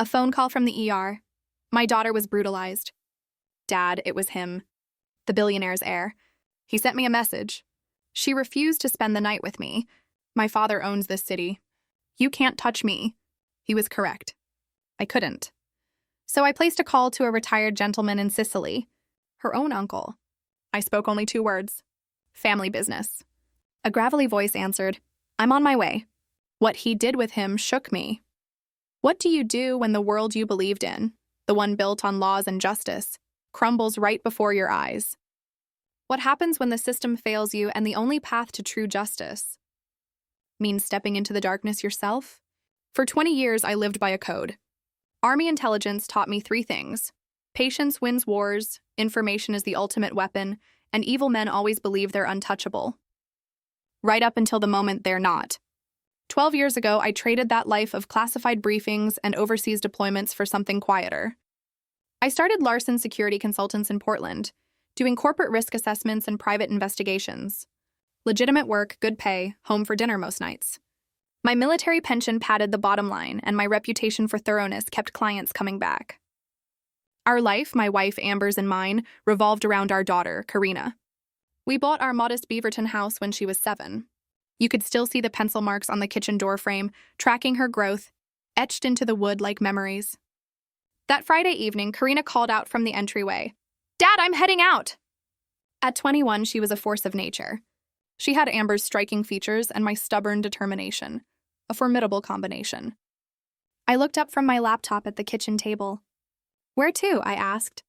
A phone call from the ER. My daughter was brutalized. Dad, it was him. The billionaire's heir. He sent me a message. She refused to spend the night with me. My father owns this city. You can't touch me. He was correct. I couldn't. So I placed a call to a retired gentleman in Sicily. Her own uncle. I spoke only 2 words. Family business. A gravelly voice answered, I'm on my way. What he did with him shook me. What do you do when the world you believed in, the one built on laws and justice, crumbles right before your eyes? What happens when the system fails you and the only path to true justice means stepping into the darkness yourself? For 20 years, I lived by a code. Army intelligence taught me 3 things. Patience wins wars, information is the ultimate weapon, and evil men always believe they're untouchable. Right up until the moment they're not. 12 years ago, I traded that life of classified briefings and overseas deployments for something quieter. I started Larson Security Consultants in Portland, doing corporate risk assessments and private investigations. Legitimate work, good pay, home for dinner most nights. My military pension padded the bottom line, and my reputation for thoroughness kept clients coming back. Our life, my wife Amber's and mine, revolved around our daughter, Karina. We bought our modest Beaverton house when she was 7. You could still see the pencil marks on the kitchen door frame, tracking her growth, etched into the wood like memories. That Friday evening, Karina called out from the entryway, Dad, I'm heading out! At 21, she was a force of nature. She had Amber's striking features and my stubborn determination, a formidable combination. I looked up from my laptop at the kitchen table. Where to? I asked.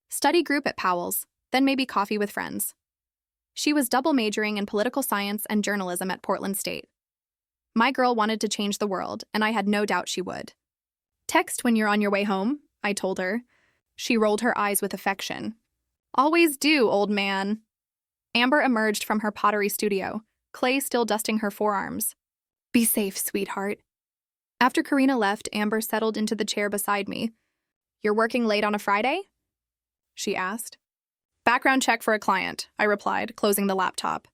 Study group at Powell's, then maybe coffee with friends. She was double majoring in political science and journalism at Portland State. My girl wanted to change the world, and I had no doubt she would. Text when you're on your way home, I told her. She rolled her eyes with affection. Always do, old man. Amber emerged from her pottery studio, clay still dusting her forearms. Be safe, sweetheart. After Karina left, Amber settled into the chair beside me. You're working late on a Friday? She asked. Background check for a client, I replied, closing the laptop.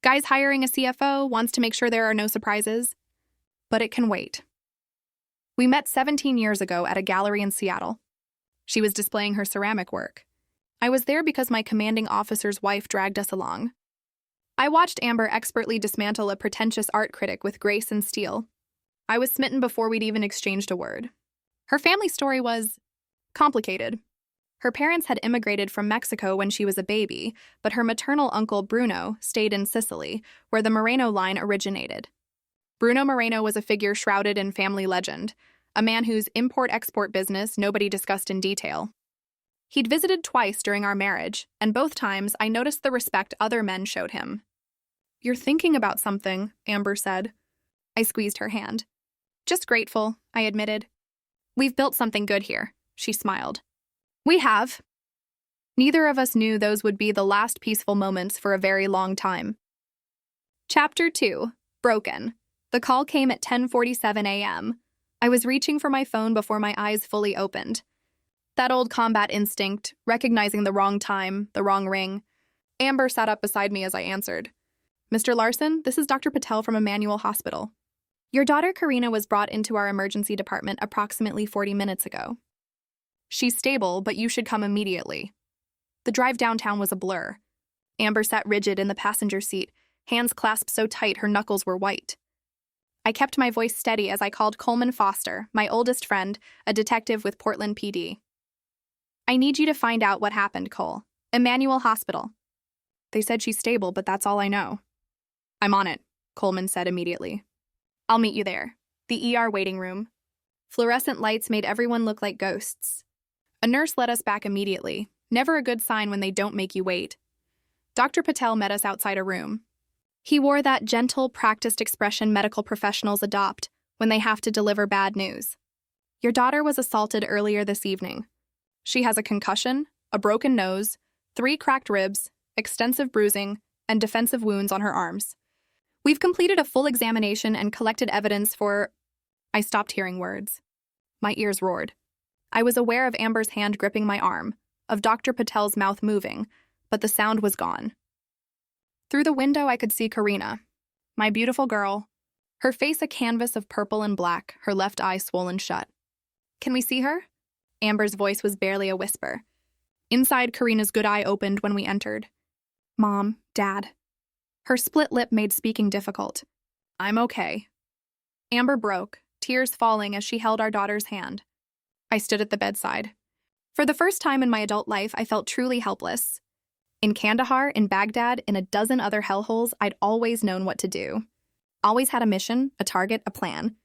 Guy's hiring a CFO, wants to make sure there are no surprises. But it can wait. We met 17 years ago at a gallery in Seattle. She was displaying her ceramic work. I was there because my commanding officer's wife dragged us along. I watched Amber expertly dismantle a pretentious art critic with grace and steel. I was smitten before we'd even exchanged a word. Her family story was complicated. Her parents had immigrated from Mexico when she was a baby, but her maternal uncle Bruno stayed in Sicily, where the Moreno line originated. Bruno Moreno was a figure shrouded in family legend, a man whose import-export business nobody discussed in detail. He'd visited twice during our marriage, and both times I noticed the respect other men showed him. You're thinking about something, Amber said. I squeezed her hand. Just grateful, I admitted. We've built something good here, she smiled. We have. Neither of us knew those would be the last peaceful moments for a very long time. Chapter 2. Broken. The call came at 10:47 a.m. I was reaching for my phone before my eyes fully opened. That old combat instinct, recognizing the wrong time, the wrong ring. Amber sat up beside me as I answered. Mr. Larson, this is Dr. Patel from Emmanuel Hospital. Your daughter Karina was brought into our emergency department approximately 40 minutes ago. She's stable, but you should come immediately. The drive downtown was a blur. Amber sat rigid in the passenger seat, hands clasped so tight her knuckles were white. I kept my voice steady as I called Coleman Foster, my oldest friend, a detective with Portland PD. I need you to find out what happened, Cole. Emmanuel Hospital. They said she's stable, but that's all I know. I'm on it, Coleman said immediately. I'll meet you there. The ER waiting room. Fluorescent lights made everyone look like ghosts. A nurse led us back immediately, never a good sign when they don't make you wait. Dr. Patel met us outside a room. He wore that gentle, practiced expression medical professionals adopt when they have to deliver bad news. Your daughter was assaulted earlier this evening. She has a concussion, a broken nose, 3 cracked ribs, extensive bruising, and defensive wounds on her arms. We've completed a full examination and collected evidence for... I stopped hearing words. My ears roared. I was aware of Amber's hand gripping my arm, of Dr. Patel's mouth moving, but the sound was gone. Through the window, I could see Karina, my beautiful girl, her face a canvas of purple and black, her left eye swollen shut. can we see her? Amber's voice was barely a whisper. Inside, Karina's good eye opened when we entered. Mom, Dad. Her split lip made speaking difficult. I'm okay. Amber broke, tears falling as she held our daughter's hand. I stood at the bedside. For the first time in my adult life, I felt truly helpless. In Kandahar, in Baghdad, in a dozen other hellholes, I'd always known what to do. Always had a mission, a target, a plan.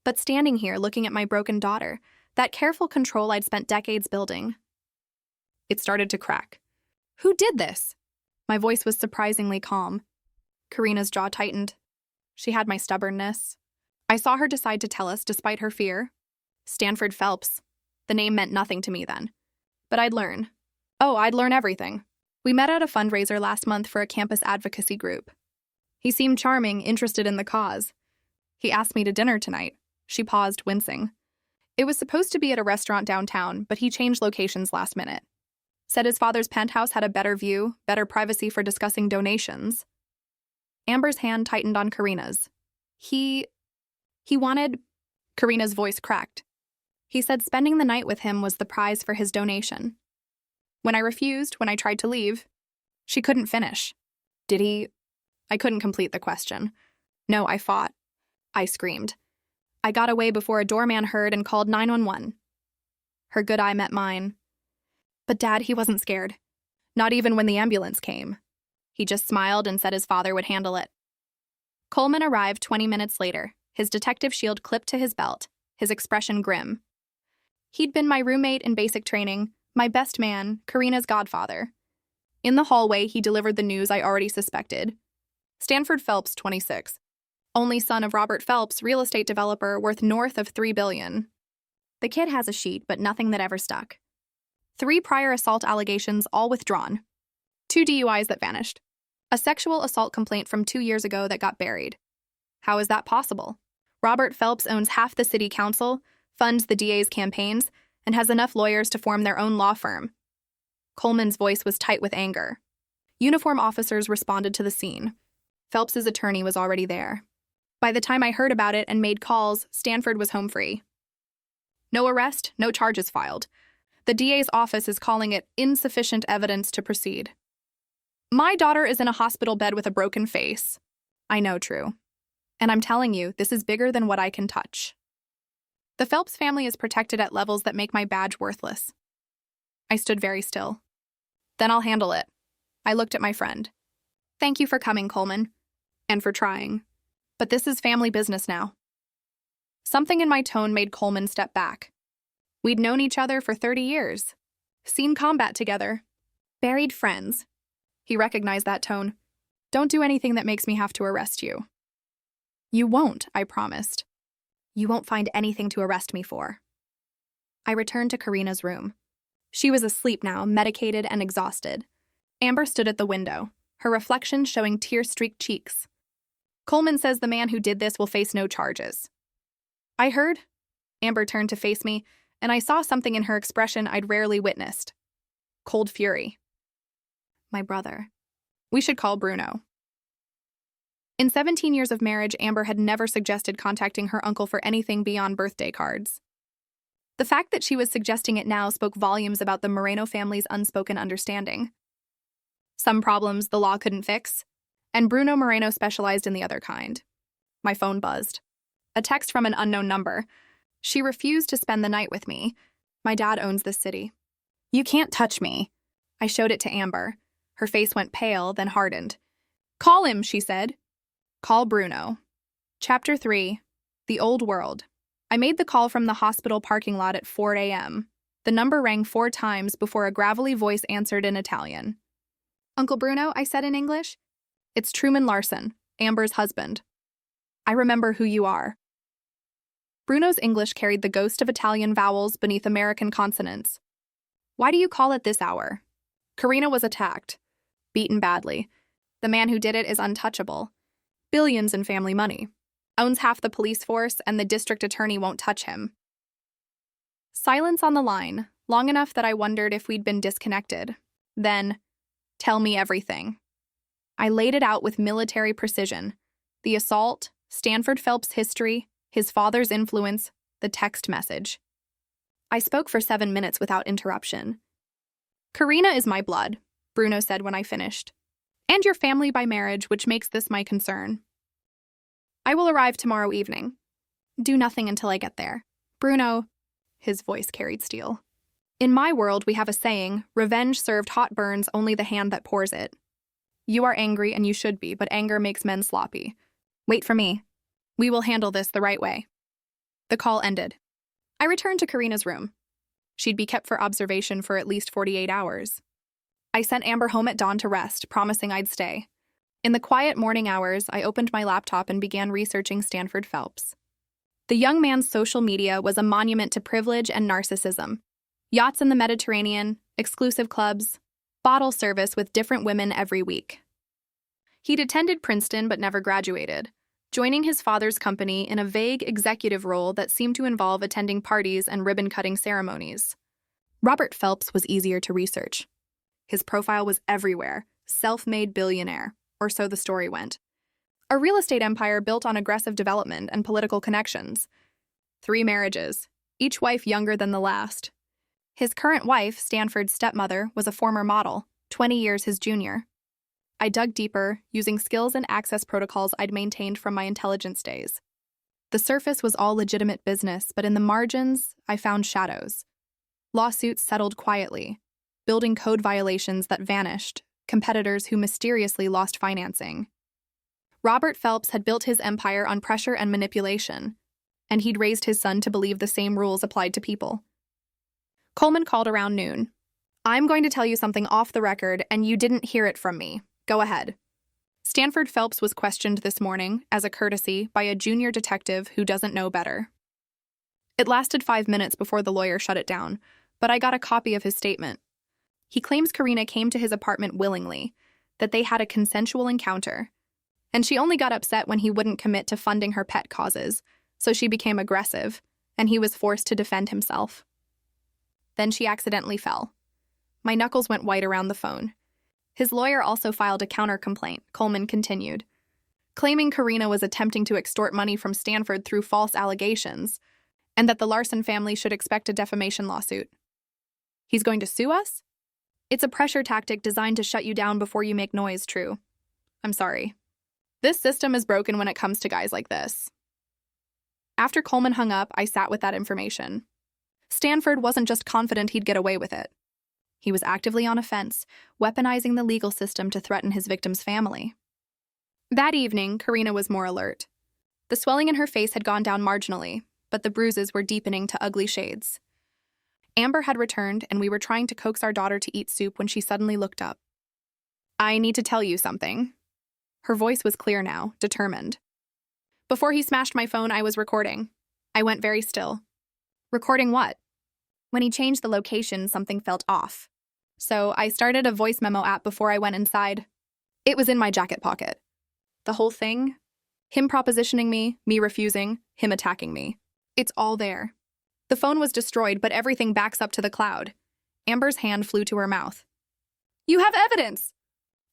But standing here, looking at my broken daughter, that careful control I'd spent decades building. It started to crack. Who did this? My voice was surprisingly calm. Karina's jaw tightened. She had my stubbornness. I saw her decide to tell us despite her fear. Stanford Phelps. The name meant nothing to me then. But I'd learn. Oh, I'd learn everything. We met at a fundraiser last month for a campus advocacy group. He seemed charming, interested in the cause. He asked me to dinner tonight. She paused, wincing. It was supposed to be at a restaurant downtown, but he changed locations last minute. Said his father's penthouse had a better view, better privacy for discussing donations. Amber's hand tightened on Karina's. He wanted... Karina's voice cracked. He said spending the night with him was the prize for his donation. When I refused, when I tried to leave, she couldn't finish. Did he... I couldn't complete the question. No, I fought. I screamed. I got away before a doorman heard and called 911. Her good eye met mine. But Dad, he wasn't scared. Not even when the ambulance came. He just smiled and said his father would handle it. Coleman arrived 20 minutes later, his detective shield clipped to his belt, his expression grim. He'd been my roommate in basic training, my best man, Karina's godfather. In the hallway, he delivered the news I already suspected. Stanford Phelps, 26. Only son of Robert Phelps, real estate developer worth north of $3 billion. The kid has a sheet, but nothing that ever stuck. 3 prior assault allegations, all withdrawn. 2 DUIs that vanished. A sexual assault complaint from 2 years ago that got buried. How is that possible? Robert Phelps owns half the city council, funds the DA's campaigns, and has enough lawyers to form their own law firm. Coleman's voice was tight with anger. Uniform officers responded to the scene. Phelps's attorney was already there. By the time I heard about it and made calls, Stanford was home free. No arrest, no charges filed. The DA's office is calling it insufficient evidence to proceed. My daughter is in a hospital bed with a broken face. I know, true. And I'm telling you, this is bigger than what I can touch. The Phelps family is protected at levels that make my badge worthless. I stood very still. Then I'll handle it. I looked at my friend. Thank you for coming, Coleman. And for trying. But this is family business now. Something in my tone made Coleman step back. We'd known each other for 30 years. Seen combat together. Buried friends. He recognized that tone. Don't do anything that makes me have to arrest you. You won't, I promised. You won't find anything to arrest me for. I returned to Karina's room. She was asleep now, medicated and exhausted. Amber stood at the window, her reflection showing tear-streaked cheeks. Coleman says the man who did this will face no charges. I heard. Amber turned to face me, and I saw something in her expression I'd rarely witnessed. Cold fury. My brother. We should call Bruno. In 17 years of marriage, Amber had never suggested contacting her uncle for anything beyond birthday cards. The fact that she was suggesting it now spoke volumes about the Moreno family's unspoken understanding. Some problems the law couldn't fix, and Bruno Moreno specialized in the other kind. My phone buzzed. A text from an unknown number. She refused to spend the night with me. My dad owns this city. You can't touch me. I showed it to Amber. Her face went pale, then hardened. Call him, she said. Call Bruno. Chapter 3. The Old World. I made the call from the hospital parking lot at 4 a.m. The number rang 4 times before a gravelly voice answered in Italian. Uncle Bruno, I said in English. It's Truman Larson, Amber's husband. I remember who you are. Bruno's English carried the ghost of Italian vowels beneath American consonants. Why do you call at this hour? Karina was attacked. Beaten badly. The man who did it is untouchable. Billions in family money. Owns half the police force, and the district attorney won't touch him. Silence on the line, long enough that I wondered if we'd been disconnected. Then, tell me everything. I laid it out with military precision. The assault, Stanford Phelps' history, his father's influence, the text message. I spoke for 7 minutes without interruption. Karina is my blood, Bruno said when I finished. And your family by marriage, which makes this my concern. I will arrive tomorrow evening. Do nothing until I get there. Bruno, his voice carried steel. In my world, we have a saying, revenge served hot burns only the hand that pours it. You are angry and you should be, but anger makes men sloppy. Wait for me. We will handle this the right way. The call ended. I returned to Karina's room. She'd be kept for observation for at least 48 hours. I sent Amber home at dawn to rest, promising I'd stay. In the quiet morning hours, I opened my laptop and began researching Stanford Phelps. The young man's social media was a monument to privilege and narcissism. Yachts in the Mediterranean, exclusive clubs, bottle service with different women every week. He'd attended Princeton but never graduated, joining his father's company in a vague executive role that seemed to involve attending parties and ribbon-cutting ceremonies. Robert Phelps was easier to research. His profile was everywhere, self-made billionaire, or so the story went. A real estate empire built on aggressive development and political connections. 3 marriages, each wife younger than the last. His current wife, Stanford's stepmother, was a former model, 20 years his junior. I dug deeper, using skills and access protocols I'd maintained from my intelligence days. The surface was all legitimate business, but in the margins, I found shadows. Lawsuits settled quietly, building code violations that vanished, competitors who mysteriously lost financing. Robert Phelps had built his empire on pressure and manipulation, and he'd raised his son to believe the same rules applied to people. Coleman called around noon. I'm going to tell you something off the record, and you didn't hear it from me. Go ahead. Stanford Phelps was questioned this morning, as a courtesy, by a junior detective who doesn't know better. It lasted 5 minutes before the lawyer shut it down, but I got a copy of his statement. He claims Karina came to his apartment willingly, that they had a consensual encounter, and she only got upset when he wouldn't commit to funding her pet causes, so she became aggressive, and he was forced to defend himself. Then she accidentally fell. My knuckles went white around the phone. His lawyer also filed a counter-complaint, Coleman continued, claiming Karina was attempting to extort money from Stanford through false allegations, and that the Larson family should expect a defamation lawsuit. He's going to sue us? It's a pressure tactic designed to shut you down before you make noise, True. I'm sorry. This system is broken when it comes to guys like this. After Coleman hung up, I sat with that information. Stanford wasn't just confident he'd get away with it. He was actively on offense, weaponizing the legal system to threaten his victim's family. That evening, Karina was more alert. The swelling in her face had gone down marginally, but the bruises were deepening to ugly shades. Amber had returned, and we were trying to coax our daughter to eat soup when she suddenly looked up. I need to tell you something. Her voice was clear now, determined. Before he smashed my phone, I was recording. I went very still. Recording what? When he changed the location, something felt off. So I started a voice memo app before I went inside. It was in my jacket pocket. The whole thing? Him propositioning me refusing, him attacking me. It's all there. The phone was destroyed, but everything backs up to the cloud. Amber's hand flew to her mouth. You have evidence!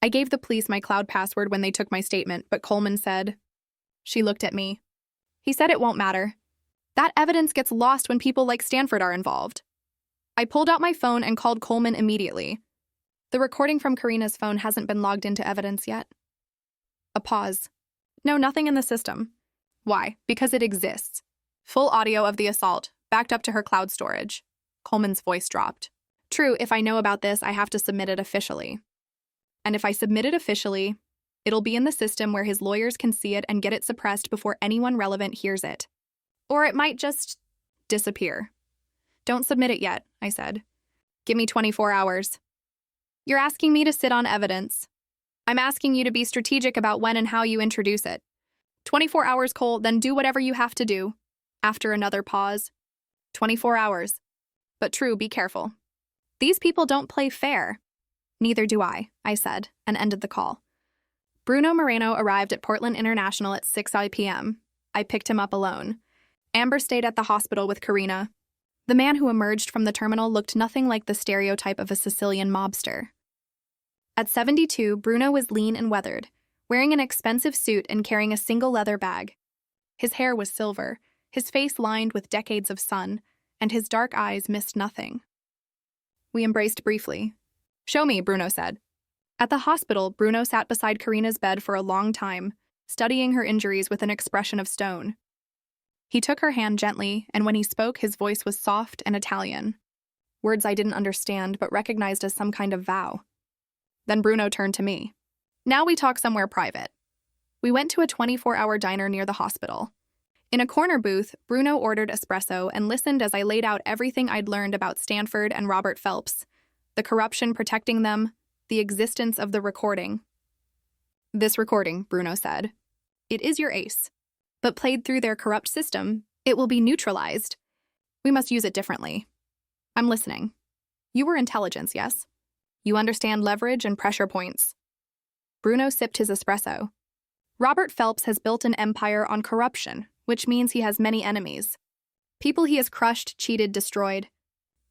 I gave the police my cloud password when they took my statement, but Coleman said. She looked at me. He said it won't matter. That evidence gets lost when people like Stanford are involved. I pulled out my phone and called Coleman immediately. The recording from Karina's phone hasn't been logged into evidence yet. A pause. No, nothing in the system. Why? Because it exists. Full audio of the assault, backed up to her cloud storage. Coleman's voice dropped. True, if I know about this, I have to submit it officially. And if I submit it officially, it'll be in the system where his lawyers can see it and get it suppressed before anyone relevant hears it. Or it might just disappear. Don't submit it yet, I said. Give me 24 hours. You're asking me to sit on evidence. I'm asking you to be strategic about when and how you introduce it. 24 hours, Cole, then do whatever you have to do. After another pause. 24 hours. But True, be careful. These people don't play fair. Neither do I said, and ended the call. Bruno Moreno arrived at Portland International at 6 p.m. I picked him up alone. Amber stayed at the hospital with Karina. The man who emerged from the terminal looked nothing like the stereotype of a Sicilian mobster. At 72, Bruno was lean and weathered, wearing an expensive suit and carrying a single leather bag. His hair was silver, his face lined with decades of sun, and his dark eyes missed nothing. We embraced briefly. "Show me," Bruno said. At the hospital, Bruno sat beside Karina's bed for a long time, studying her injuries with an expression of stone. He took her hand gently, and when he spoke, his voice was soft and Italian. Words I didn't understand, but recognized as some kind of vow. Then Bruno turned to me. "Now we talk somewhere private." We went to a 24-hour diner near the hospital. In a corner booth, Bruno ordered espresso and listened as I laid out everything I'd learned about Stanford and Robert Phelps, the corruption protecting them, the existence of the recording. "This recording," Bruno said. "It is your ace. But played through their corrupt system, it will be neutralized. We must use it differently. I'm listening. You were intelligence, yes? You understand leverage and pressure points." Bruno sipped his espresso. "Robert Phelps has built an empire on corruption, which means he has many enemies. People he has crushed, cheated, destroyed.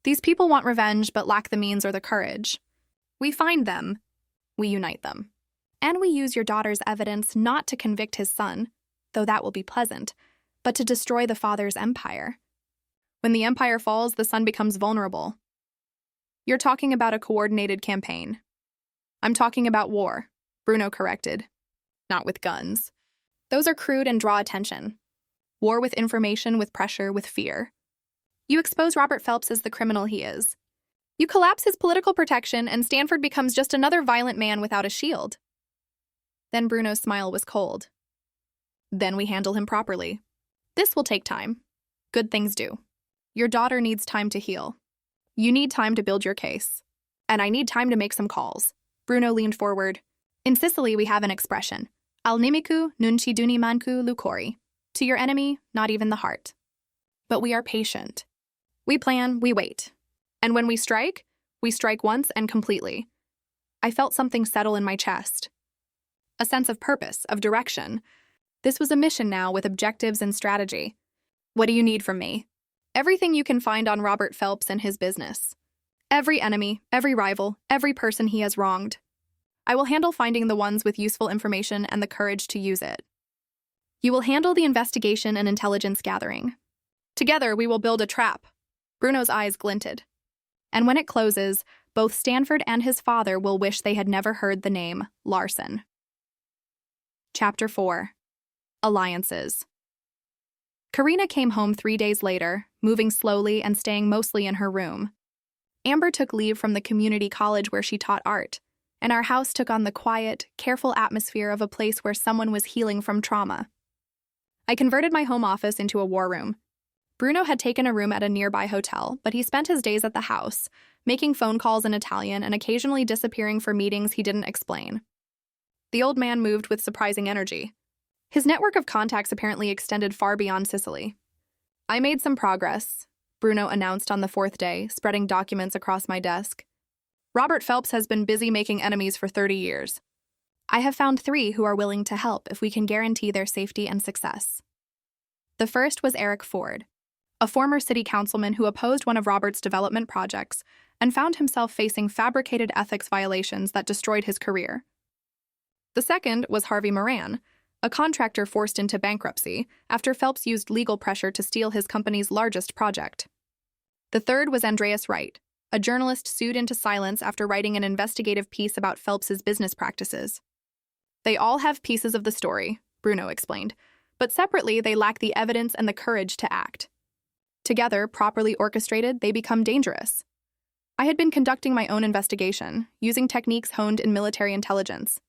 These people want revenge but lack the means or the courage. We find them. We unite them. And we use your daughter's evidence not to convict his son, though that will be pleasant, but to destroy the father's empire. When the empire falls, the son becomes vulnerable. You're talking about a coordinated campaign." "I'm talking about war," Bruno corrected. "Not with guns. Those are crude and draw attention. War with information, with pressure, with fear. You expose Robert Phelps as the criminal he is. You collapse his political protection, and Stanford becomes just another violent man without a shield." Then Bruno's smile was cold. "Then we handle him properly. This will take time. Good things do. Your daughter needs time to heal. You need time to build your case. And I need time to make some calls." Bruno leaned forward. "In Sicily, we have an expression. Al nimiku nun ci duni manku lucori. To your enemy, not even the heart. But we are patient. We plan, we wait. And when we strike once and completely." I felt something settle in my chest. A sense of purpose, of direction. This was a mission now with objectives and strategy. "What do you need from me?" "Everything you can find on Robert Phelps and his business. Every enemy, every rival, every person he has wronged. I will handle finding the ones with useful information and the courage to use it. You will handle the investigation and intelligence gathering. Together, we will build a trap." Bruno's eyes glinted. "And when it closes, both Stanford and his father will wish they had never heard the name Larson." Chapter 4. Alliances. Karina came home 3 days later, moving slowly and staying mostly in her room. Amber took leave from the community college where she taught art, and our house took on the quiet, careful atmosphere of a place where someone was healing from trauma. I converted my home office into a war room. Bruno had taken a room at a nearby hotel, but he spent his days at the house, making phone calls in Italian and occasionally disappearing for meetings he didn't explain. The old man moved with surprising energy. His network of contacts apparently extended far beyond Sicily. "I made some progress," Bruno announced on the 4th day, spreading documents across my desk. "Robert Phelps has been busy making enemies for 30 years. I have found 3 who are willing to help if we can guarantee their safety and success." The first was Eric Ford, a former city councilman who opposed one of Robert's development projects and found himself facing fabricated ethics violations that destroyed his career. The second was Harvey Moran, a contractor forced into bankruptcy after Phelps used legal pressure to steal his company's largest project. The third was Andreas Wright, a journalist sued into silence after writing an investigative piece about Phelps's business practices. "They all have pieces of the story," Bruno explained, "but separately they lack the evidence and the courage to act. Together, properly orchestrated, they become dangerous." I had been conducting my own investigation, using techniques honed in military intelligence.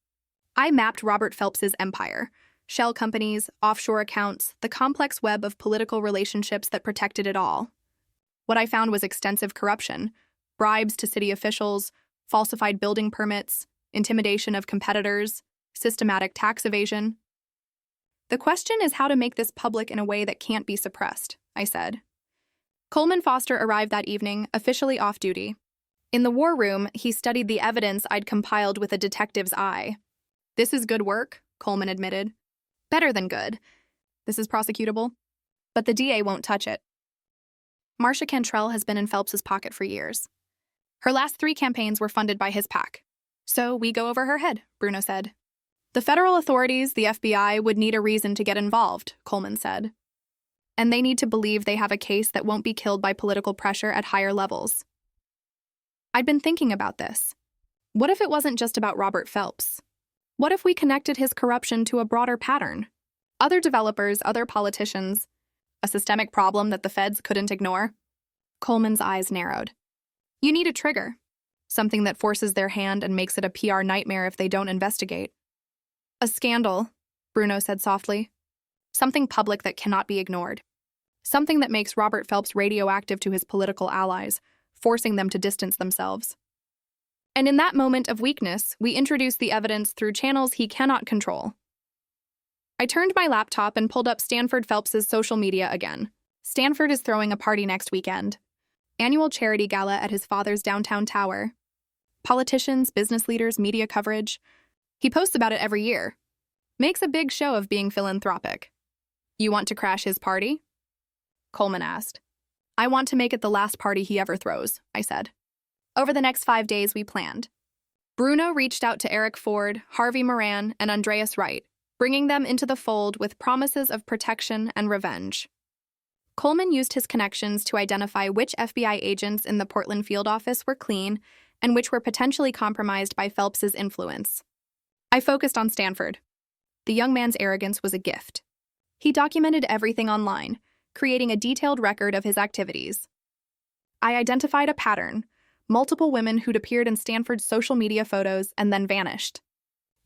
I mapped Robert Phelps's empire, shell companies, offshore accounts, the complex web of political relationships that protected it all. What I found was extensive corruption, bribes to city officials, falsified building permits, intimidation of competitors, systematic tax evasion. "The question is how to make this public in a way that can't be suppressed," I said. Coleman Foster arrived that evening, officially off duty. In the war room, he studied the evidence I'd compiled with a detective's eye. "This is good work," Coleman admitted. "Better than good. This is prosecutable. But the DA won't touch it. Marcia Cantrell has been in Phelps's pocket for years. Her last 3 campaigns were funded by his PAC. So we go over her head," Bruno said. "The federal authorities, the FBI, would need a reason to get involved," Coleman said. and they need to believe they have a case that won't be killed by political pressure at higher levels. I'd been thinking about this. What if it wasn't just about Robert Phelps? What if we connected his corruption to a broader pattern? Other developers, other politicians, a systemic problem that the feds couldn't ignore? Coleman's eyes narrowed. You need a trigger, something that forces their hand and makes it a PR nightmare if they don't investigate. A scandal, Bruno said softly. Something public that cannot be ignored. Something that makes Robert Phelps radioactive to his political allies, forcing them to distance themselves. And in that moment of weakness, we introduce the evidence through channels he cannot control. I turned my laptop and pulled up Stanford Phelps's social media again. Stanford is throwing a party next weekend. Annual charity gala at his father's downtown tower. Politicians, business leaders, media coverage. He posts about it every year. Makes a big show of being philanthropic. You want to crash his party? Coleman asked. I want to make it the last party he ever throws, I said. Over the next 5 days, we planned. Bruno reached out to Eric Ford, Harvey Moran, and Andreas Wright, bringing them into the fold with promises of protection and revenge. Coleman used his connections to identify which FBI agents in the Portland field office were clean and which were potentially compromised by Phelps's influence. I focused on Stanford. The young man's arrogance was a gift. He documented everything online, creating a detailed record of his activities. I identified a pattern: multiple women who'd appeared in Stanford's social media photos and then vanished.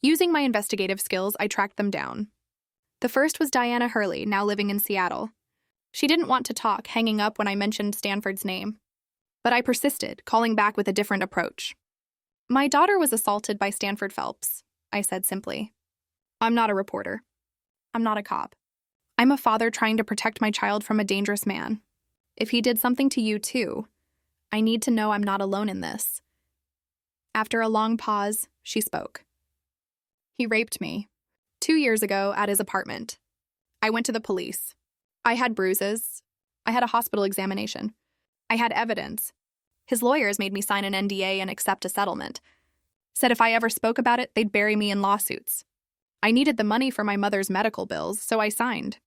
Using my investigative skills, I tracked them down. The first was Diana Hurley, now living in Seattle. She didn't want to talk, hanging up when I mentioned Stanford's name. But I persisted, calling back with a different approach. My daughter was assaulted by Stanford Phelps, I said simply. I'm not a reporter. I'm not a cop. I'm a father trying to protect my child from a dangerous man. If he did something to you too, I need to know I'm not alone in this. After a long pause, she spoke. He raped me 2 years ago at his apartment. I went to the police. I had bruises. I had a hospital examination. I had evidence. His lawyers made me sign an NDA and accept a settlement. Said if I ever spoke about it, they'd bury me in lawsuits. I needed the money for my mother's medical bills, so I signed.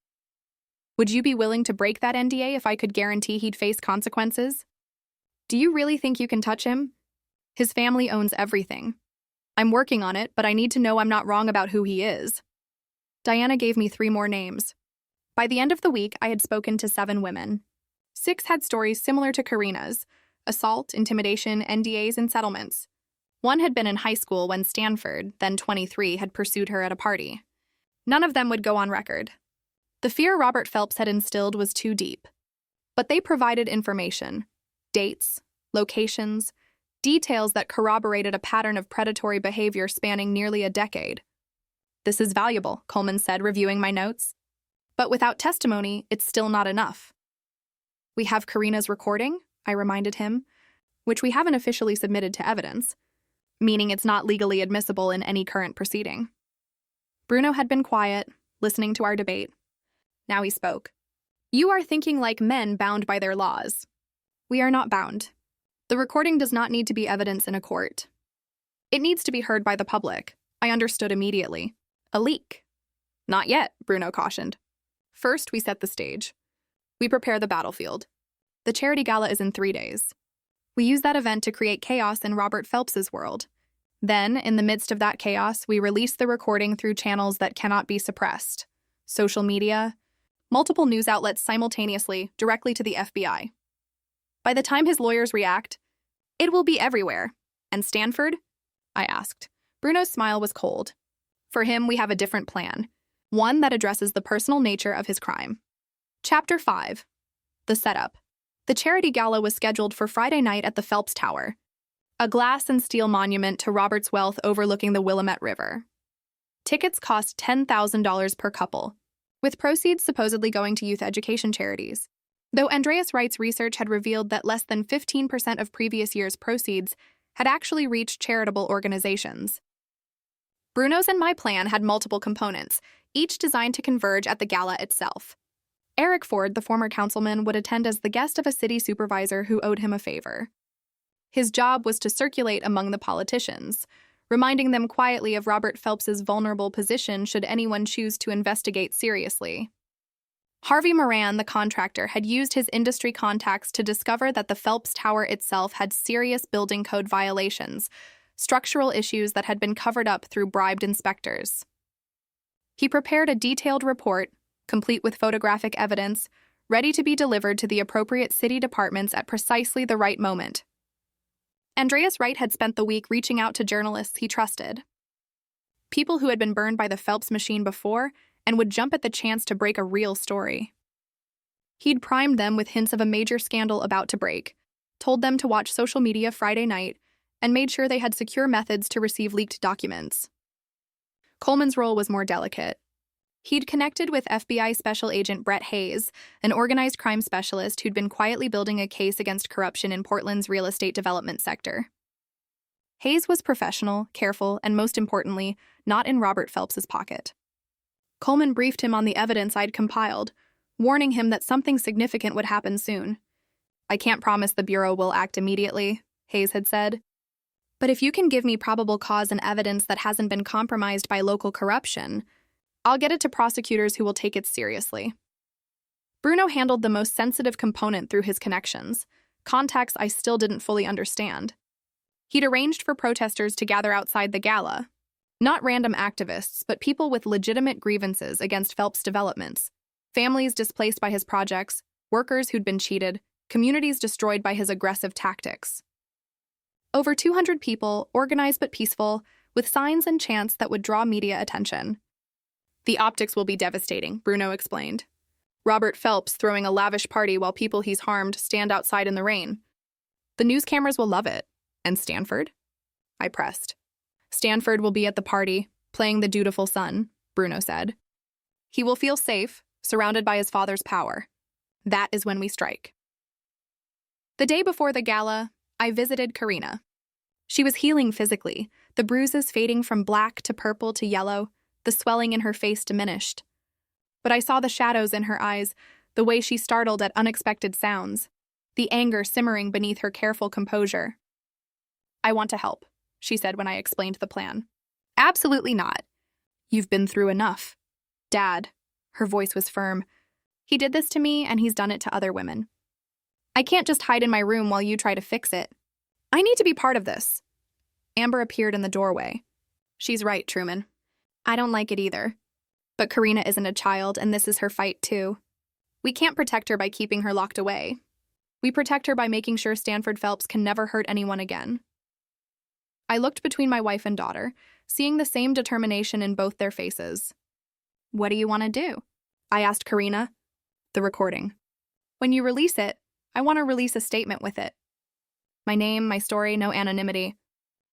Would you be willing to break that NDA if I could guarantee he'd face consequences? Do you really think you can touch him? His family owns everything. I'm working on it, but I need to know I'm not wrong about who he is. Diana gave me 3 more names. By the end of the week, I had spoken to 7 women. 6 had stories similar to Karina's: assault, intimidation, NDAs, and settlements. 1 had been in high school when Stanford, then 23, had pursued her at a party. None of them would go on record. The fear Robert Phelps had instilled was too deep. But they provided information: dates, locations, details that corroborated a pattern of predatory behavior spanning nearly a decade. This is valuable, Coleman said, reviewing my notes. But without testimony, it's still not enough. We have Karina's recording, I reminded him, which we haven't officially submitted to evidence, meaning it's not legally admissible in any current proceeding. Bruno had been quiet, listening to our debate. Now he spoke. You are thinking like men bound by their laws. We are not bound. The recording does not need to be evidence in a court. It needs to be heard by the public. I understood immediately. A leak. Not yet, Bruno cautioned. First, we set the stage. We prepare the battlefield. The charity gala is in 3 days. We use that event to create chaos in Robert Phelps's world. Then, in the midst of that chaos, we release the recording through channels that cannot be suppressed. Social media, multiple news outlets simultaneously, directly to the FBI. By the time his lawyers react, it will be everywhere. And Stanford? I asked. Bruno's smile was cold. For him, we have a different plan. One that addresses the personal nature of his crime. Chapter 5. The Setup. The charity gala was scheduled for Friday night at the Phelps Tower, a glass and steel monument to Robert's wealth overlooking the Willamette River. Tickets cost $10,000 per couple, with proceeds supposedly going to youth education charities. Though Andreas Wright's research had revealed that less than 15% of previous year's proceeds had actually reached charitable organizations. Bruno's and my plan had multiple components, each designed to converge at the gala itself. Eric Ford, the former councilman, would attend as the guest of a city supervisor who owed him a favor. His job was to circulate among the politicians, reminding them quietly of Robert Phelps's vulnerable position should anyone choose to investigate seriously. Harvey Moran, the contractor, had used his industry contacts to discover that the Phelps Tower itself had serious building code violations, structural issues that had been covered up through bribed inspectors. He prepared a detailed report, complete with photographic evidence, ready to be delivered to the appropriate city departments at precisely the right moment. Andreas Wright had spent the week reaching out to journalists he trusted, people who had been burned by the Phelps machine before and would jump at the chance to break a real story. He'd primed them with hints of a major scandal about to break, told them to watch social media Friday night, and made sure they had secure methods to receive leaked documents. Coleman's role was more delicate. He'd connected with FBI Special Agent Brett Hayes, an organized crime specialist who'd been quietly building a case against corruption in Portland's real estate development sector. Hayes was professional, careful, and most importantly, not in Robert Phelps's pocket. Coleman briefed him on the evidence I'd compiled, warning him that something significant would happen soon. "I can't promise the Bureau will act immediately," Hayes had said. "But if you can give me probable cause and evidence that hasn't been compromised by local corruption, I'll get it to prosecutors who will take it seriously." Bruno handled the most sensitive component through his connections, contacts I still didn't fully understand. He'd arranged for protesters to gather outside the gala. Not random activists, but people with legitimate grievances against Phelps developments, families displaced by his projects, workers who'd been cheated, communities destroyed by his aggressive tactics. Over 200 people, organized but peaceful, with signs and chants that would draw media attention. "The optics will be devastating," Bruno explained. "Robert Phelps throwing a lavish party while people he's harmed stand outside in the rain. The news cameras will love it. And Stanford?" I pressed. "Stanford will be at the party, playing the dutiful son," Bruno said. "He will feel safe, surrounded by his father's power. That is when we strike." The day before the gala, I visited Karina. She was healing physically, the bruises fading from black to purple to yellow, the swelling in her face diminished. But I saw the shadows in her eyes, the way she startled at unexpected sounds, the anger simmering beneath her careful composure. "I want to help," she said when I explained the plan. "Absolutely not. You've been through enough. Dad," her voice was firm, "he did this to me and he's done it to other women. I can't just hide in my room while you try to fix it. I need to be part of this." Amber appeared in the doorway. "She's right, Truman. I don't like it either. But Karina isn't a child, and this is her fight, too. We can't protect her by keeping her locked away. We protect her by making sure Stanford Phelps can never hurt anyone again." I looked between my wife and daughter, seeing the same determination in both their faces. "What do you want to do?" I asked Karina. "The recording. When you release it, I want to release a statement with it. My name, my story, no anonymity.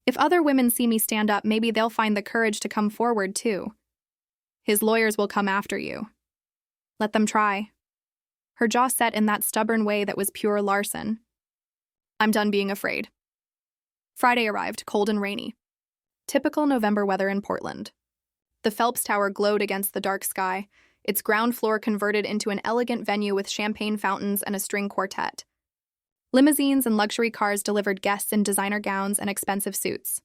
If other women see me stand up, maybe they'll find the courage to come forward, too. His lawyers will come after you. Let them try." Her jaw set in that stubborn way that was pure larceny. "I'm done being afraid." Friday arrived, cold and rainy. Typical November weather in Portland. The Phelps Tower glowed against the dark sky, its ground floor converted into an elegant venue with champagne fountains and a string quartet. Limousines and luxury cars delivered guests in designer gowns and expensive suits.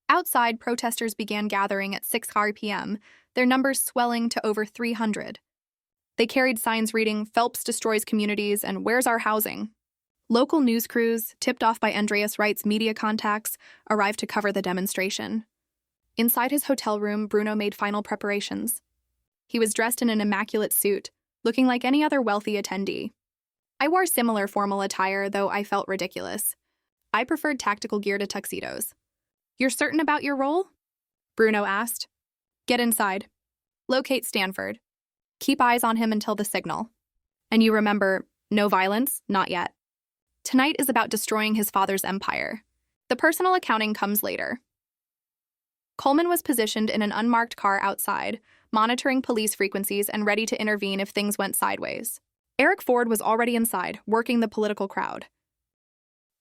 Outside, protesters began gathering at 6 p.m., their numbers swelling to over 300. They carried signs reading, "Phelps destroys communities," and "Where's our housing?" Local news crews, tipped off by Andreas Wright's media contacts, arrived to cover the demonstration. Inside his hotel room, Bruno made final preparations. He was dressed in an immaculate suit, looking like any other wealthy attendee. I wore similar formal attire, though I felt ridiculous. I preferred tactical gear to tuxedos. "You're certain about your role?" Bruno asked. "Get inside. Locate Stanford. Keep eyes on him until the signal. And you remember, no violence, not yet. Tonight is about destroying his father's empire. The personal accounting comes later." Coleman was positioned in an unmarked car outside, monitoring police frequencies and ready to intervene if things went sideways. Eric Ford was already inside, working the political crowd.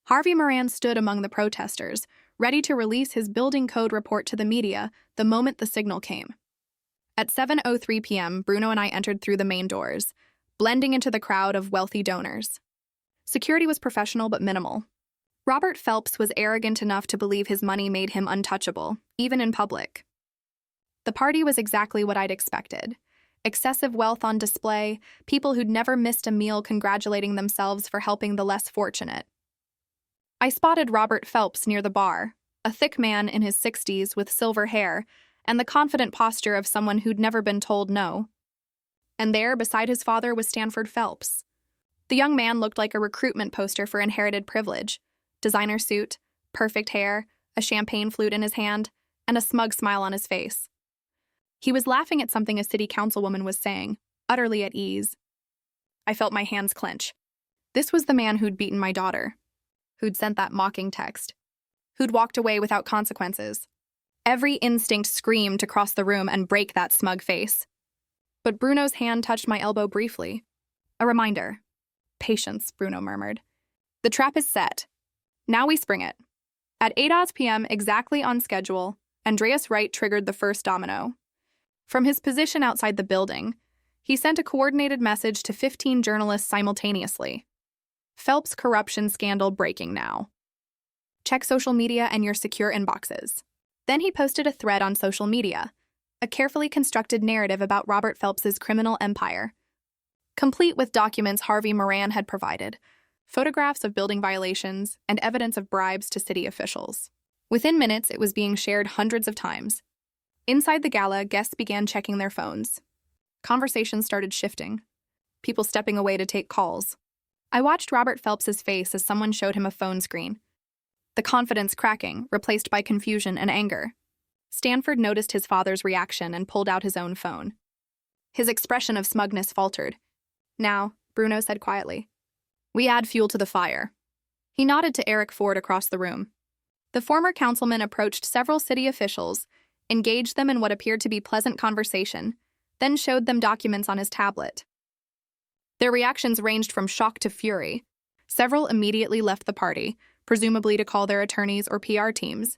Harvey Moran stood among the protesters, ready to release his building code report to the media the moment the signal came. At 7:03 p.m., Bruno and I entered through the main doors, blending into the crowd of wealthy donors. Security was professional but minimal. Robert Phelps was arrogant enough to believe his money made him untouchable, even in public. The party was exactly what I'd expected. Excessive wealth on display, people who'd never missed a meal congratulating themselves for helping the less fortunate. I spotted Robert Phelps near the bar, a thick man in his 60s with silver hair and the confident posture of someone who'd never been told no. And there, beside his father, was Stanford Phelps. The young man looked like a recruitment poster for inherited privilege. Designer suit, perfect hair, a champagne flute in his hand, and a smug smile on his face. He was laughing at something a city councilwoman was saying, utterly at ease. I felt my hands clench. This was the man who'd beaten my daughter, who'd sent that mocking text, who'd walked away without consequences. Every instinct screamed to cross the room and break that smug face. But Bruno's hand touched my elbow briefly. A reminder. Patience, Bruno murmured. The trap is set. Now we spring it. At 8 p.m., exactly on schedule, Andreas Wright triggered the first domino. From his position outside the building, he sent a coordinated message to 15 journalists simultaneously. Phelps corruption scandal breaking now. Check social media and your secure inboxes. Then he posted a thread on social media, a carefully constructed narrative about Robert Phelps's criminal empire, complete with documents Harvey Moran had provided, photographs of building violations, and evidence of bribes to city officials. Within minutes, it was being shared hundreds of times. Inside the gala, guests began checking their phones. Conversations started shifting, people stepping away to take calls. I watched Robert Phelps's face as someone showed him a phone screen, the confidence cracking, replaced by confusion and anger. Stanford noticed his father's reaction and pulled out his own phone. His expression of smugness faltered. Now, Bruno said quietly, we add fuel to the fire. He nodded to Eric Ford across the room. The former councilman approached several city officials, engaged them in what appeared to be pleasant conversation, then showed them documents on his tablet. Their reactions ranged from shock to fury. Several immediately left the party, presumably to call their attorneys or PR teams.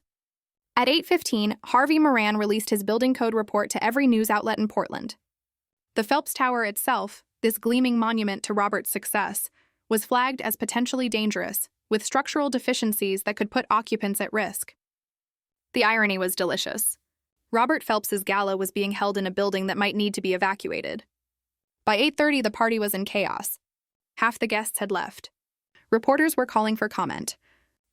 At 8:15, Harvey Moran released his building code report to every news outlet in Portland. The Phelps Tower itself, this gleaming monument to Robert's success, was flagged as potentially dangerous, with structural deficiencies that could put occupants at risk. The irony was delicious. Robert Phelps's gala was being held in a building that might need to be evacuated. By 8:30, the party was in chaos. Half the guests had left. Reporters were calling for comment.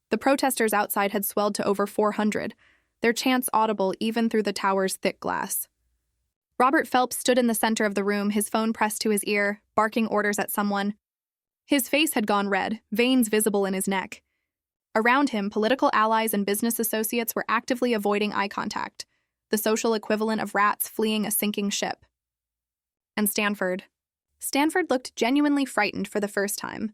The protesters outside had swelled to over 400, their chants audible even through the tower's thick glass. Robert Phelps stood in the center of the room, his phone pressed to his ear, barking orders at someone. His face had gone red, veins visible in his neck. Around him, political allies and business associates were actively avoiding eye contact, the social equivalent of rats fleeing a sinking ship. And Stanford. Stanford looked genuinely frightened for the first time.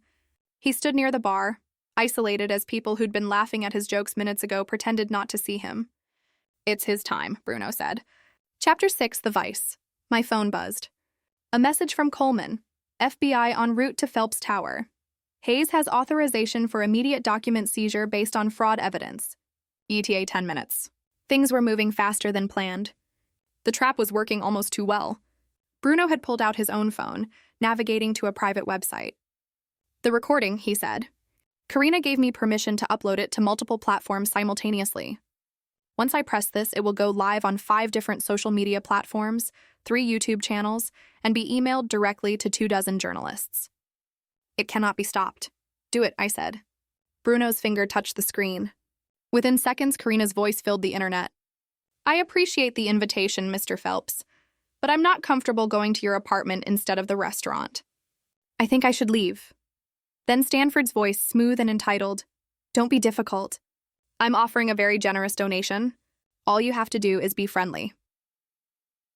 He stood near the bar, isolated as people who'd been laughing at his jokes minutes ago pretended not to see him. It's his time, Bruno said. Chapter 6, The Vice. My phone buzzed. A message from Coleman, FBI en route to Phelps Tower. Hayes has authorization for immediate document seizure based on fraud evidence. ETA 10 minutes. Things were moving faster than planned. The trap was working almost too well. Bruno had pulled out his own phone, navigating to a private website. The recording, he said. Karina gave me permission to upload it to multiple platforms simultaneously. Once I press this, it will go live on 5 different social media platforms, 3 YouTube channels, and be emailed directly to 24 journalists. It cannot be stopped. Do it, I said. Bruno's finger touched the screen. Within seconds, Karina's voice filled the internet. I appreciate the invitation, Mr. Phelps, but I'm not comfortable going to your apartment instead of the restaurant. I think I should leave. Then Stanford's voice, smooth and entitled, Don't be difficult. I'm offering a very generous donation. All you have to do is be friendly.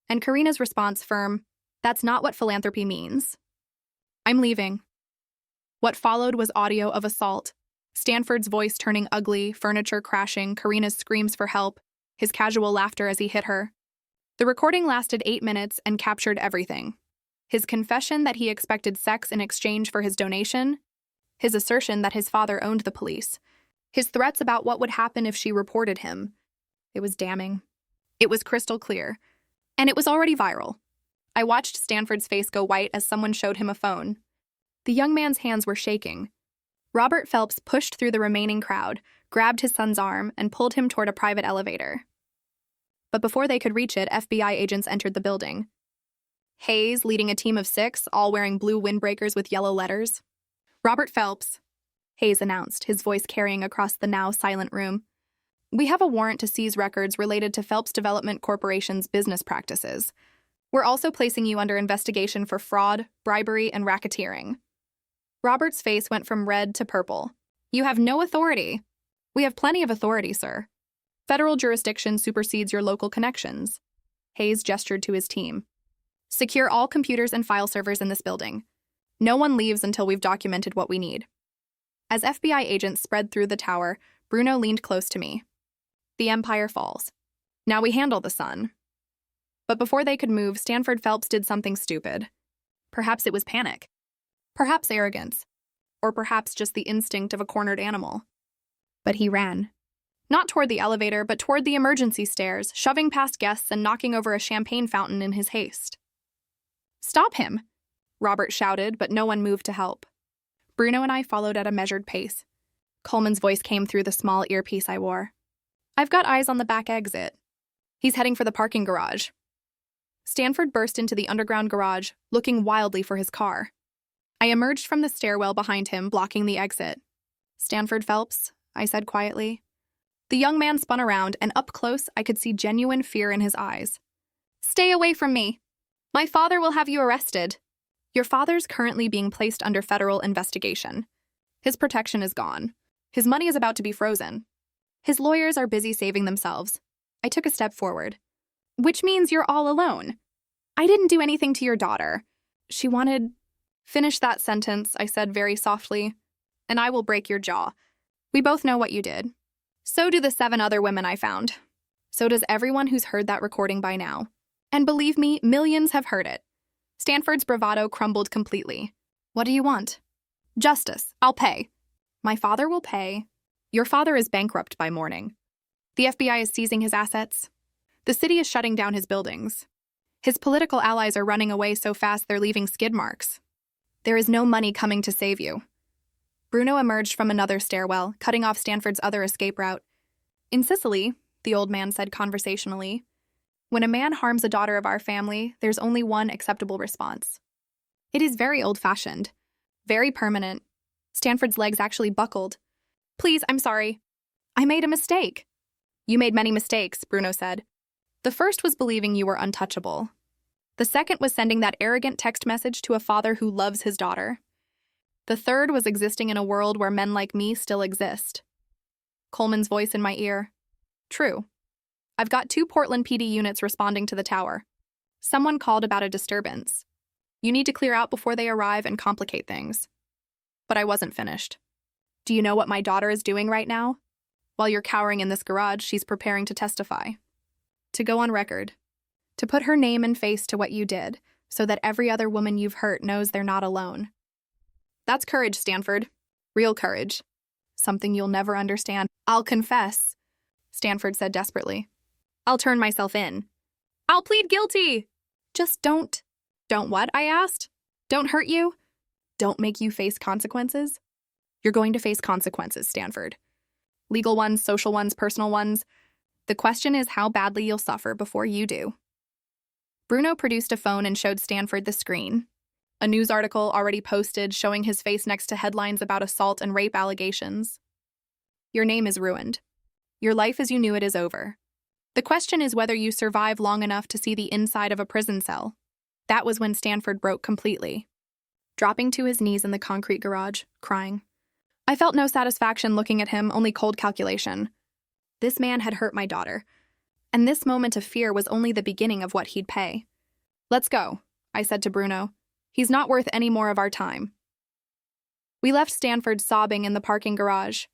And Karina's response, firm, That's not what philanthropy means. I'm leaving. What followed was audio of assault. Stanford's voice turning ugly, furniture crashing, Karina's screams for help, his casual laughter as he hit her. The recording lasted 8 minutes and captured everything. His confession that he expected sex in exchange for his donation, his assertion that his father owned the police, his threats about what would happen if she reported him. It was damning. It was crystal clear. And it was already viral. I watched Stanford's face go white as someone showed him a phone. The young man's hands were shaking. Robert Phelps pushed through the remaining crowd, grabbed his son's arm, and pulled him toward a private elevator. But before they could reach it, FBI agents entered the building. Hayes leading a team of 6, all wearing blue windbreakers with yellow letters. Robert Phelps, Hayes announced, his voice carrying across the now silent room. We have a warrant to seize records related to Phelps Development Corporation's business practices. We're also placing you under investigation for fraud, bribery, and racketeering. Robert's face went from red to purple. You have no authority. We have plenty of authority, sir. Federal jurisdiction supersedes your local connections. Hayes gestured to his team. Secure all computers and file servers in this building. No one leaves until we've documented what we need. As FBI agents spread through the tower, Bruno leaned close to me. The empire falls. Now we handle the sun. But before they could move, Stanford Phelps did something stupid. Perhaps it was panic. Perhaps arrogance. Or perhaps just the instinct of a cornered animal. But he ran. Not toward the elevator, but toward the emergency stairs, shoving past guests and knocking over a champagne fountain in his haste. Stop him! Robert shouted, but no one moved to help. Bruno and I followed at a measured pace. Coleman's voice came through the small earpiece I wore. I've got eyes on the back exit. He's heading for the parking garage. Stanford burst into the underground garage, looking wildly for his car. I emerged from the stairwell behind him, blocking the exit. Stanford Phelps, I said quietly. The young man spun around, and up close I could see genuine fear in his eyes. Stay away from me. My father will have you arrested. Your father's currently being placed under federal investigation. His protection is gone. His money is about to be frozen. His lawyers are busy saving themselves. I took a step forward. Which means you're all alone. I didn't do anything to your daughter. She wanted... Finish that sentence, I said very softly, and I will break your jaw. We both know what you did. So do the 7 other women I found. So does everyone who's heard that recording by now. And believe me, millions have heard it. Stanford's bravado crumbled completely. What do you want? Justice. I'll pay. My father will pay. Your father is bankrupt by morning. The FBI is seizing his assets. The city is shutting down his buildings. His political allies are running away so fast they're leaving skid marks. There is no money coming to save you. Bruno emerged from another stairwell, cutting off Stanford's other escape route. In Sicily, the old man said conversationally, when a man harms a daughter of our family, there's only one acceptable response. It is very old-fashioned, very permanent. Stanford's legs actually buckled. Please, I'm sorry. I made a mistake. You made many mistakes, Bruno said. The first was believing you were untouchable. The second was sending that arrogant text message to a father who loves his daughter. The third was existing in a world where men like me still exist. Coleman's voice in my ear. True. I've got 2 Portland PD units responding to the tower. Someone called about a disturbance. You need to clear out before they arrive and complicate things. But I wasn't finished. Do you know what my daughter is doing right now? While you're cowering in this garage, she's preparing to testify. To go on record. To put her name and face to what you did, so that every other woman you've hurt knows they're not alone. That's courage, Stanford. Real courage. Something you'll never understand. I'll confess, Stanford said desperately. I'll turn myself in. I'll plead guilty. Just don't. Don't what? I asked. Don't hurt you? Don't make you face consequences? You're going to face consequences, Stanford. Legal ones, social ones, personal ones. The question is how badly you'll suffer before you do. Bruno produced a phone and showed Stanford the screen. A news article already posted showing his face next to headlines about assault and rape allegations. Your name is ruined. Your life as you knew it is over. The question is whether you survive long enough to see the inside of a prison cell. That was when Stanford broke completely, dropping to his knees in the concrete garage, crying. I felt no satisfaction looking at him, only cold calculation. This man had hurt my daughter, and this moment of fear was only the beginning of what he'd pay. Let's go, I said to Bruno. He's not worth any more of our time. We left Stanford sobbing in the parking garage.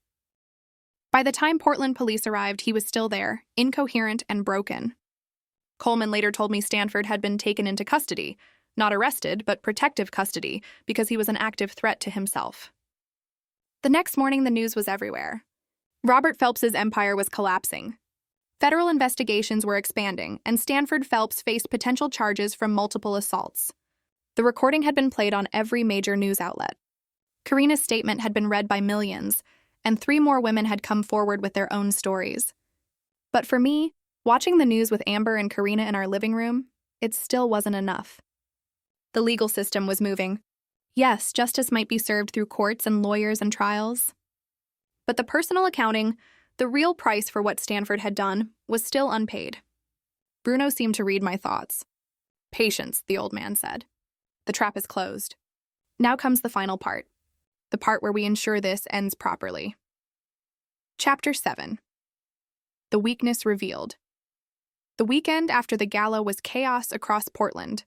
By the time Portland police arrived, he was still there, incoherent and broken. Coleman later told me Stanford had been taken into custody, not arrested, but protective custody, because he was an active threat to himself. The next morning, the news was everywhere. Robert Phelps's empire was collapsing. Federal investigations were expanding, and Stanford Phelps faced potential charges from multiple assaults. The recording had been played on every major news outlet. Karina's statement had been read by millions, and 3 more women had come forward with their own stories. But for me, watching the news with Amber and Karina in our living room, it still wasn't enough. The legal system was moving. Yes, justice might be served through courts and lawyers and trials. But the personal accounting, the real price for what Stanford had done, was still unpaid. Bruno seemed to read my thoughts. "Patience," the old man said. "The trap is closed. Now comes the final part. The part where we ensure this ends properly." Chapter 7. The Weakness Revealed. The weekend after the gala was chaos across Portland.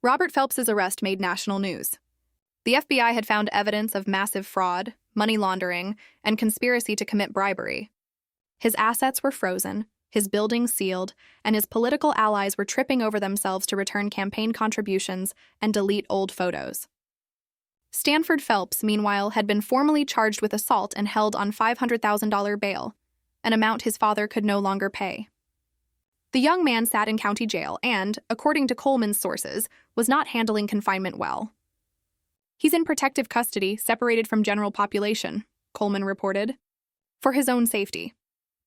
Robert Phelps's arrest made national news. The FBI had found evidence of massive fraud, money laundering, and conspiracy to commit bribery. His assets were frozen, his buildings sealed, and his political allies were tripping over themselves to return campaign contributions and delete old photos. Stanford Phelps, meanwhile, had been formally charged with assault and held on $500,000 bail, an amount his father could no longer pay. The young man sat in county jail and, according to Coleman's sources, was not handling confinement well. "He's in protective custody, separated from general population," Coleman reported. "For his own safety."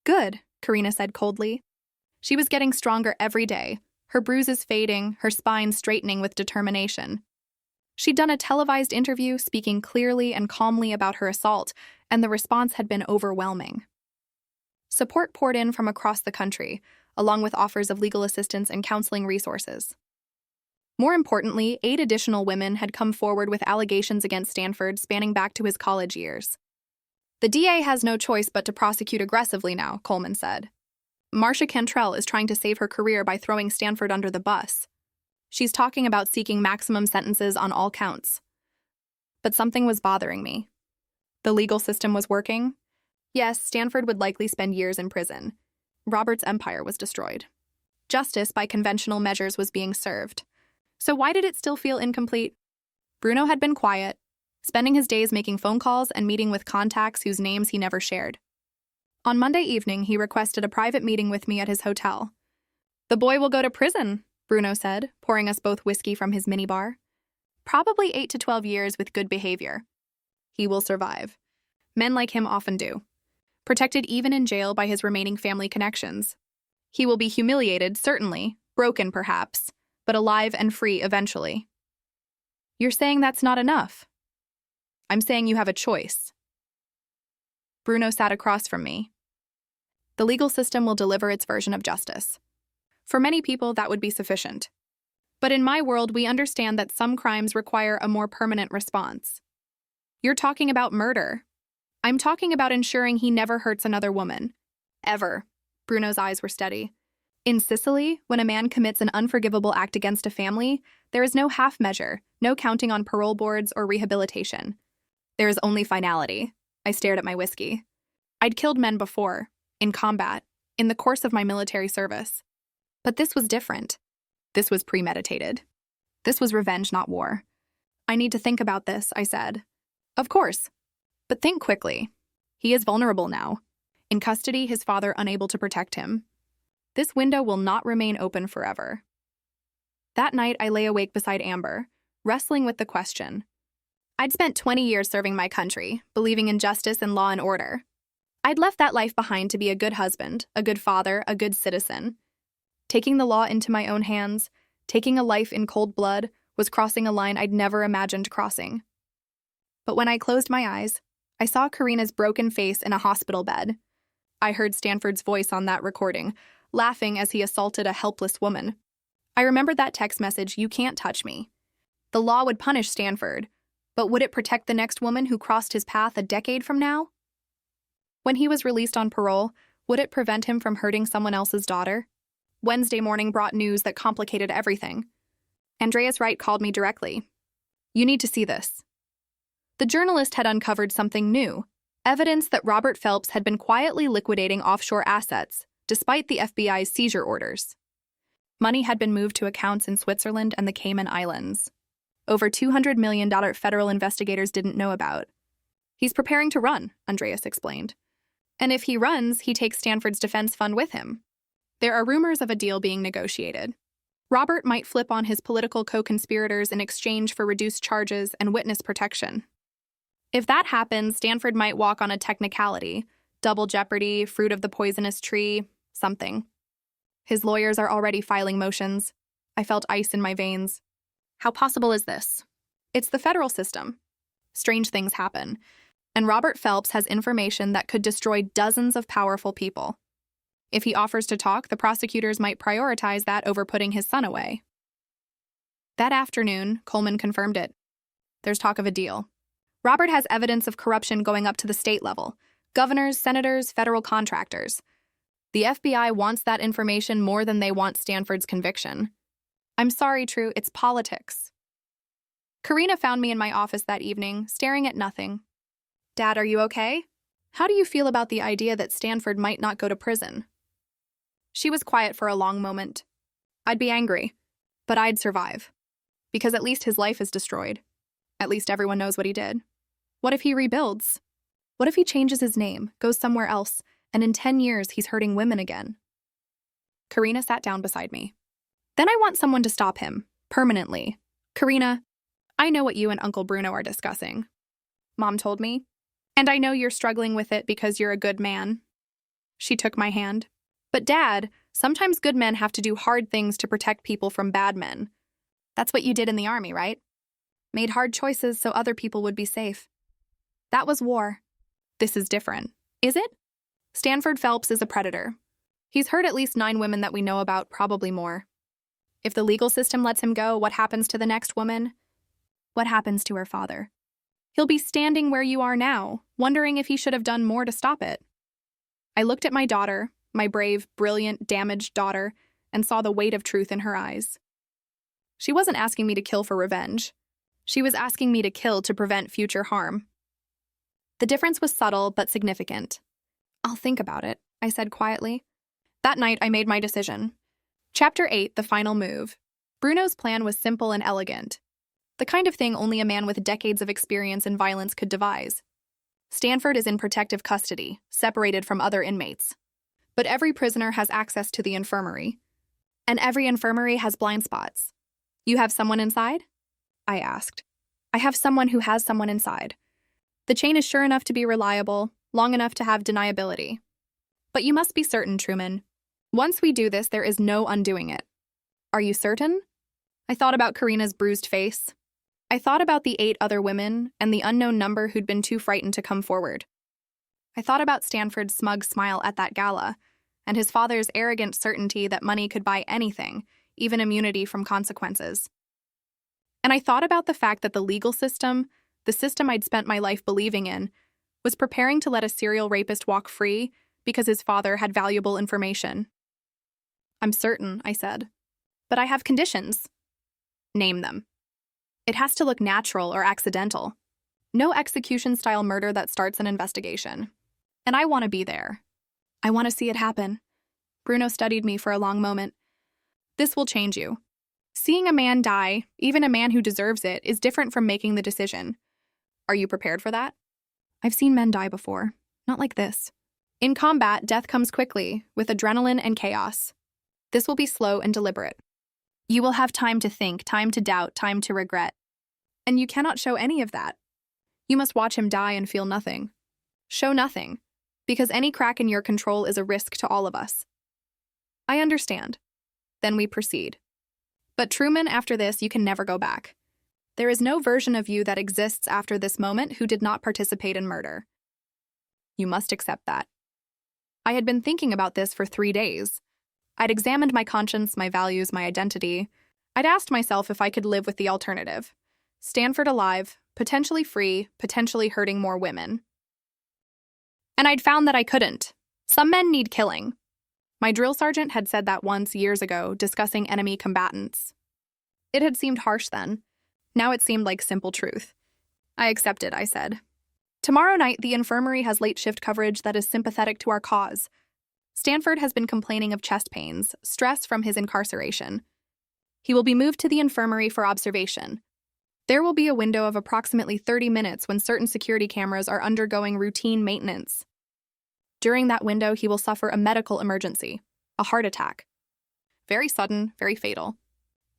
"Good," Karina said coldly. She was getting stronger every day, her bruises fading, her spine straightening with determination. She'd done a televised interview speaking clearly and calmly about her assault, and the response had been overwhelming. Support poured in from across the country, along with offers of legal assistance and counseling resources. More importantly, 8 additional women had come forward with allegations against Stanford spanning back to his college years. "The DA has no choice but to prosecute aggressively now," Coleman said. "Marcia Cantrell is trying to save her career by throwing Stanford under the bus. She's talking about seeking maximum sentences on all counts." But something was bothering me. The legal system was working. Yes, Stanford would likely spend years in prison. Robert's empire was destroyed. Justice, by conventional measures, was being served. So why did it still feel incomplete? Bruno had been quiet, spending his days making phone calls and meeting with contacts whose names he never shared. On Monday evening, he requested a private meeting with me at his hotel. "The boy will go to prison," Bruno said, pouring us both whiskey from his minibar. "Probably 8 to 12 years with good behavior. He will survive. Men like him often do. Protected even in jail by his remaining family connections. He will be humiliated, certainly, broken perhaps, but alive and free eventually." "You're saying that's not enough?" "I'm saying you have a choice." Bruno sat across from me. "The legal system will deliver its version of justice. For many people, that would be sufficient. But in my world, we understand that some crimes require a more permanent response. You're talking about murder. I'm talking about ensuring he never hurts another woman. Ever." Bruno's eyes were steady. "In Sicily, when a man commits an unforgivable act against a family, there is no half measure, no counting on parole boards or rehabilitation. There is only finality." I stared at my whiskey. I'd killed men before, in combat, in the course of my military service. But this was different. This was premeditated. This was revenge, not war. "I need to think about this," I said. "Of course. But think quickly. He is vulnerable now. In custody, his father unable to protect him. This window will not remain open forever." That night, I lay awake beside Amber, wrestling with the question. I'd spent 20 years serving my country, believing in justice and law and order. I'd left that life behind to be a good husband, a good father, a good citizen. Taking the law into my own hands, taking a life in cold blood, was crossing a line I'd never imagined crossing. But when I closed my eyes, I saw Karina's broken face in a hospital bed. I heard Stanford's voice on that recording, laughing as he assaulted a helpless woman. I remembered that text message, "You can't touch me." The law would punish Stanford, but would it protect the next woman who crossed his path a decade from now? When he was released on parole, would it prevent him from hurting someone else's daughter? Wednesday morning brought news that complicated everything. Andreas Wright called me directly. "You need to see this." The journalist had uncovered something new, evidence that Robert Phelps had been quietly liquidating offshore assets, despite the FBI's seizure orders. Money had been moved to accounts in Switzerland and the Cayman Islands. Over $200 million federal investigators didn't know about. "He's preparing to run," Andreas explained. "And if he runs, he takes Stanford's defense fund with him. There are rumors of a deal being negotiated. Robert might flip on his political co-conspirators in exchange for reduced charges and witness protection. If that happens, Stanford might walk on a technicality, double jeopardy, fruit of the poisonous tree, something. His lawyers are already filing motions. I felt ice in my veins. How possible is this? It's the federal system. Strange things happen, and Robert Phelps has information that could destroy dozens of powerful people. If he offers to talk, the prosecutors might prioritize that over putting his son away. That afternoon, Coleman confirmed it. There's talk of a deal. Robert has evidence of corruption going up to the state level. Governors, senators, federal contractors. The FBI wants that information more than they want Stanford's conviction. I'm sorry, True, it's politics. Karina found me in my office that evening, staring at nothing. Dad, are you okay? How do you feel about the idea that Stanford might not go to prison? She was quiet for a long moment. I'd be angry, but I'd survive. Because at least his life is destroyed. At least everyone knows what he did. What if he rebuilds? What if he changes his name, goes somewhere else, and in 10 years he's hurting women again? Karina sat down beside me. Then I want someone to stop him, permanently. Karina, I know what you and Uncle Bruno are discussing. Mom told me. And I know you're struggling with it because you're a good man. She took my hand. But Dad, sometimes good men have to do hard things to protect people from bad men. That's what you did in the army, right? Made hard choices so other people would be safe. That was war. This is different. Is it? Stanford Phelps is a predator. He's hurt at least 9 women that we know about, probably more. If the legal system lets him go, what happens to the next woman? What happens to her father? He'll be standing where you are now, wondering if he should have done more to stop it. I looked at my daughter, my brave, brilliant, damaged daughter, and saw the weight of truth in her eyes. She wasn't asking me to kill for revenge. She was asking me to kill to prevent future harm. The difference was subtle but significant. I'll think about it, I said quietly. That night, I made my decision. Chapter 8, The Final Move. Bruno's plan was simple and elegant. The kind of thing only a man with decades of experience in violence could devise. Stanford is in protective custody, separated from other inmates. But every prisoner has access to the infirmary. And every infirmary has blind spots. You have someone inside? I asked. I have someone who has someone inside. The chain is sure enough to be reliable, long enough to have deniability. But you must be certain, Truman. Once we do this, there is no undoing it. Are you certain? I thought about Karina's bruised face. I thought about the 8 other women and the unknown number who'd been too frightened to come forward. I thought about Stanford's smug smile at that gala, and his father's arrogant certainty that money could buy anything, even immunity from consequences. And I thought about the fact that the legal system, the system I'd spent my life believing in, was preparing to let a serial rapist walk free because his father had valuable information. I'm certain, I said. But I have conditions. Name them. It has to look natural or accidental. No execution-style murder that starts an investigation. And I want to be there. I want to see it happen. Bruno studied me for a long moment. This will change you. Seeing a man die, even a man who deserves it, is different from making the decision. Are you prepared for that? I've seen men die before. Not like this. In combat, death comes quickly, with adrenaline and chaos. This will be slow and deliberate. You will have time to think, time to doubt, time to regret. And you cannot show any of that. You must watch him die and feel nothing. Show nothing, because any crack in your control is a risk to all of us. I understand. Then we proceed. But Truman, after this, you can never go back. There is no version of you that exists after this moment who did not participate in murder. You must accept that. I had been thinking about this for 3 days. I'd examined my conscience, my values, my identity. I'd asked myself if I could live with the alternative. Stanford alive, potentially free, potentially hurting more women. And I'd found that I couldn't. Some men need killing. My drill sergeant had said that once years ago, discussing enemy combatants. It had seemed harsh then. Now it seemed like simple truth. I accepted, I said. Tomorrow night, the infirmary has late shift coverage that is sympathetic to our cause. Stanford has been complaining of chest pains, stress from his incarceration. He will be moved to the infirmary for observation. There will be a window of approximately 30 minutes when certain security cameras are undergoing routine maintenance. During that window, he will suffer a medical emergency, a heart attack. Very sudden, very fatal.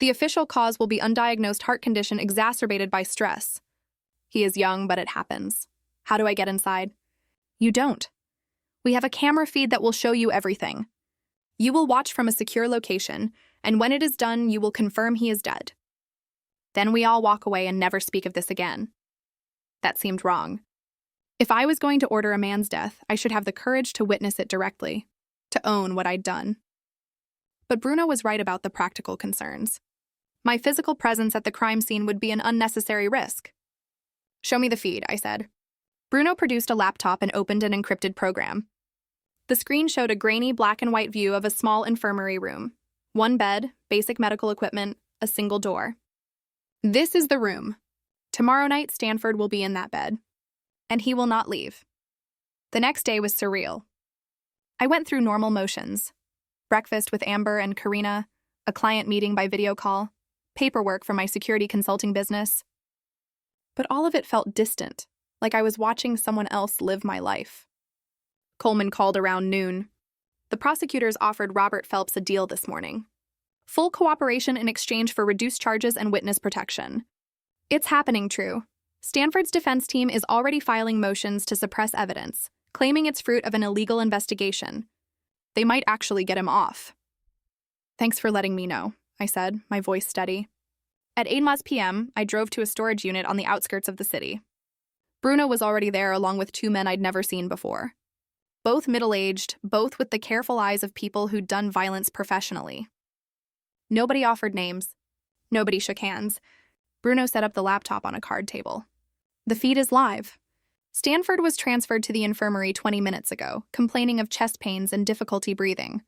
The official cause will be undiagnosed heart condition exacerbated by stress. He is young, but it happens. How do I get inside? You don't. We have a camera feed that will show you everything. You will watch from a secure location, and when it is done, you will confirm he is dead. Then we all walk away and never speak of this again. That seemed wrong. If I was going to order a man's death, I should have the courage to witness it directly, to own what I'd done. But Bruno was right about the practical concerns. My physical presence at the crime scene would be an unnecessary risk. "Show me the feed," I said. Bruno produced a laptop and opened an encrypted program. The screen showed a grainy black and white view of a small infirmary room. One bed, basic medical equipment, a single door. "This is the room. Tomorrow night, Stanford will be in that bed. And he will not leave." The next day was surreal. I went through normal motions. Breakfast with Amber and Karina, a client meeting by video call, paperwork for my security consulting business. But all of it felt distant, like I was watching someone else live my life. Coleman called around noon. The prosecutors offered Robert Phelps a deal this morning. Full cooperation in exchange for reduced charges and witness protection. It's happening, True. Stanford's defense team is already filing motions to suppress evidence, claiming it's fruit of an illegal investigation. They might actually get him off. "Thanks for letting me know," I said, my voice steady. At 8 p.m., I drove to a storage unit on the outskirts of the city. Bruno was already there along with two men I'd never seen before. Both middle-aged, both with the careful eyes of people who'd done violence professionally. Nobody offered names. Nobody shook hands. Bruno set up the laptop on a card table. "The feed is live. Stanford was transferred to the infirmary 20 minutes ago, complaining of chest pains and difficulty breathing.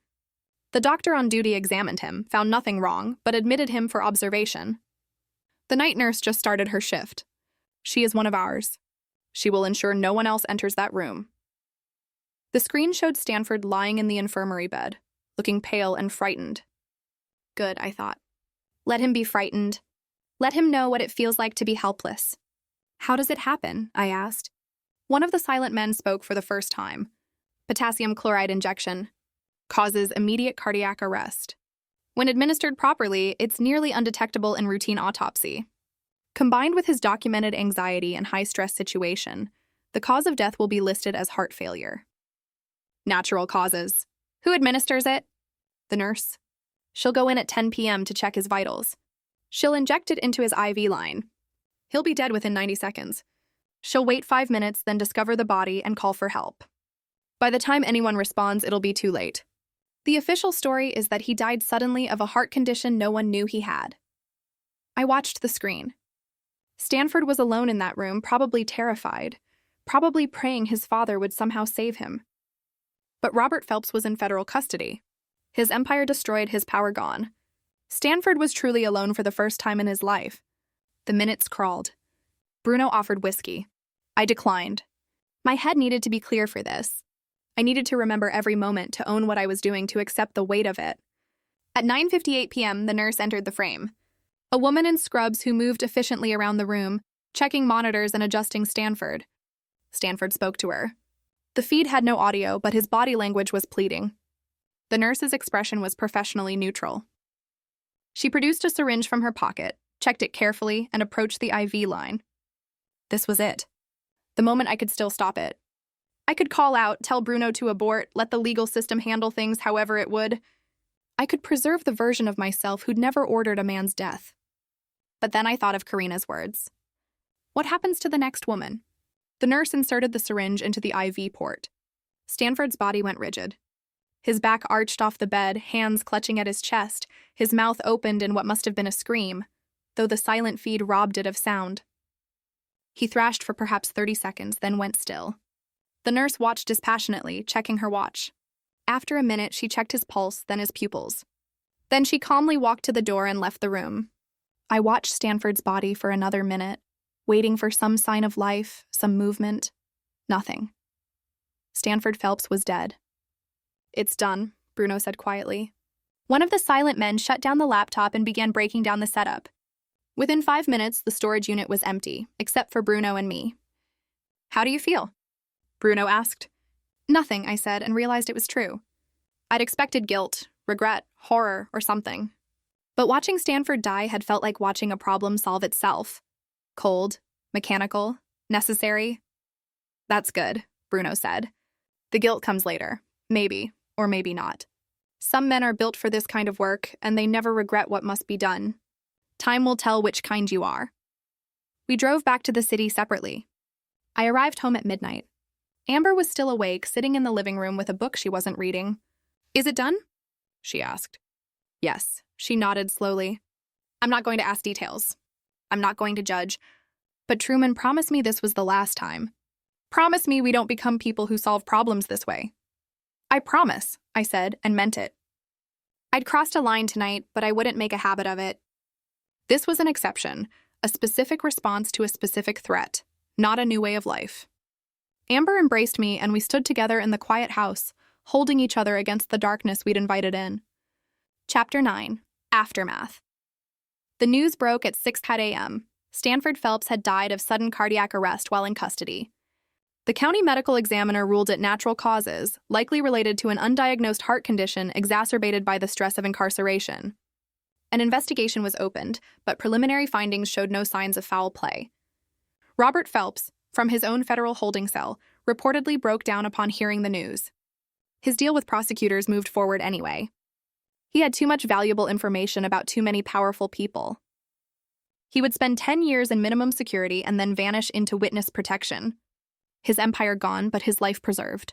The doctor on duty examined him, found nothing wrong, but admitted him for observation. The night nurse just started her shift. She is one of ours. She will ensure no one else enters that room." The screen showed Stanford lying in the infirmary bed, looking pale and frightened. Good, I thought. Let him be frightened. Let him know what it feels like to be helpless. "How does it happen?" I asked. One of the silent men spoke for the first time. "Potassium chloride injection. Causes immediate cardiac arrest. When administered properly, it's nearly undetectable in routine autopsy. Combined with his documented anxiety and high-stress situation, the cause of death will be listed as heart failure." "Natural causes. Who administers it?" "The nurse. She'll go in at 10 p.m. to check his vitals. She'll inject it into his IV line. He'll be dead within 90 seconds. She'll wait 5 minutes, then discover the body and call for help. By the time anyone responds, it'll be too late. The official story is that he died suddenly of a heart condition no one knew he had." I watched the screen. Stanford was alone in that room, probably terrified, probably praying his father would somehow save him. But Robert Phelps was in federal custody. His empire destroyed, his power gone. Stanford was truly alone for the first time in his life. The minutes crawled. Bruno offered whiskey. I declined. My head needed to be clear for this. I needed to remember every moment, to own what I was doing, to accept the weight of it. At 9:58 p.m., the nurse entered the frame. A woman in scrubs who moved efficiently around the room, checking monitors and adjusting Stanford. Stanford spoke to her. The feed had no audio, but his body language was pleading. The nurse's expression was professionally neutral. She produced a syringe from her pocket, checked it carefully, and approached the IV line. This was it. The moment I could still stop it. I could call out, tell Bruno to abort, let the legal system handle things however it would. I could preserve the version of myself who'd never ordered a man's death. But then I thought of Karina's words. What happens to the next woman? The nurse inserted the syringe into the IV port. Stanford's body went rigid. His back arched off the bed, hands clutching at his chest, his mouth opened in what must have been a scream, though the silent feed robbed it of sound. He thrashed for perhaps 30 seconds, then went still. The nurse watched dispassionately, checking her watch. After a minute, she checked his pulse, then his pupils. Then she calmly walked to the door and left the room. I watched Stanford's body for another minute, waiting for some sign of life, some movement. Nothing. Stanford Phelps was dead. It's done, Bruno said quietly. One of the silent men shut down the laptop and began breaking down the setup. Within 5 minutes, the storage unit was empty, except for Bruno and me. How do you feel? Bruno asked. Nothing, I said, and realized it was true. I'd expected guilt, regret, horror, or something. But watching Stanford die had felt like watching a problem solve itself. Cold, mechanical, necessary. That's good, Bruno said. The guilt comes later. Maybe, or maybe not. Some men are built for this kind of work, and they never regret what must be done. Time will tell which kind you are. We drove back to the city separately. I arrived home at midnight. Amber was still awake, sitting in the living room with a book she wasn't reading. "Is it done?" she asked. "Yes," she nodded slowly. "I'm not going to ask details. I'm not going to judge. But Truman, promise me this was the last time. Promise me we don't become people who solve problems this way." "I promise," I said, and meant it. I'd crossed a line tonight, but I wouldn't make a habit of it. This was an exception, a specific response to a specific threat, not a new way of life. Amber embraced me, and we stood together in the quiet house, holding each other against the darkness we'd invited in. Chapter 9. Aftermath. The news broke at 6 a.m. Stanford Phelps had died of sudden cardiac arrest while in custody. The county medical examiner ruled it natural causes, likely related to an undiagnosed heart condition exacerbated by the stress of incarceration. An investigation was opened, but preliminary findings showed no signs of foul play. Robert Phelps, from his own federal holding cell, reportedly broke down upon hearing the news. His deal with prosecutors moved forward anyway. He had too much valuable information about too many powerful people. He would spend 10 years in minimum security and then vanish into witness protection. His empire gone, but his life preserved.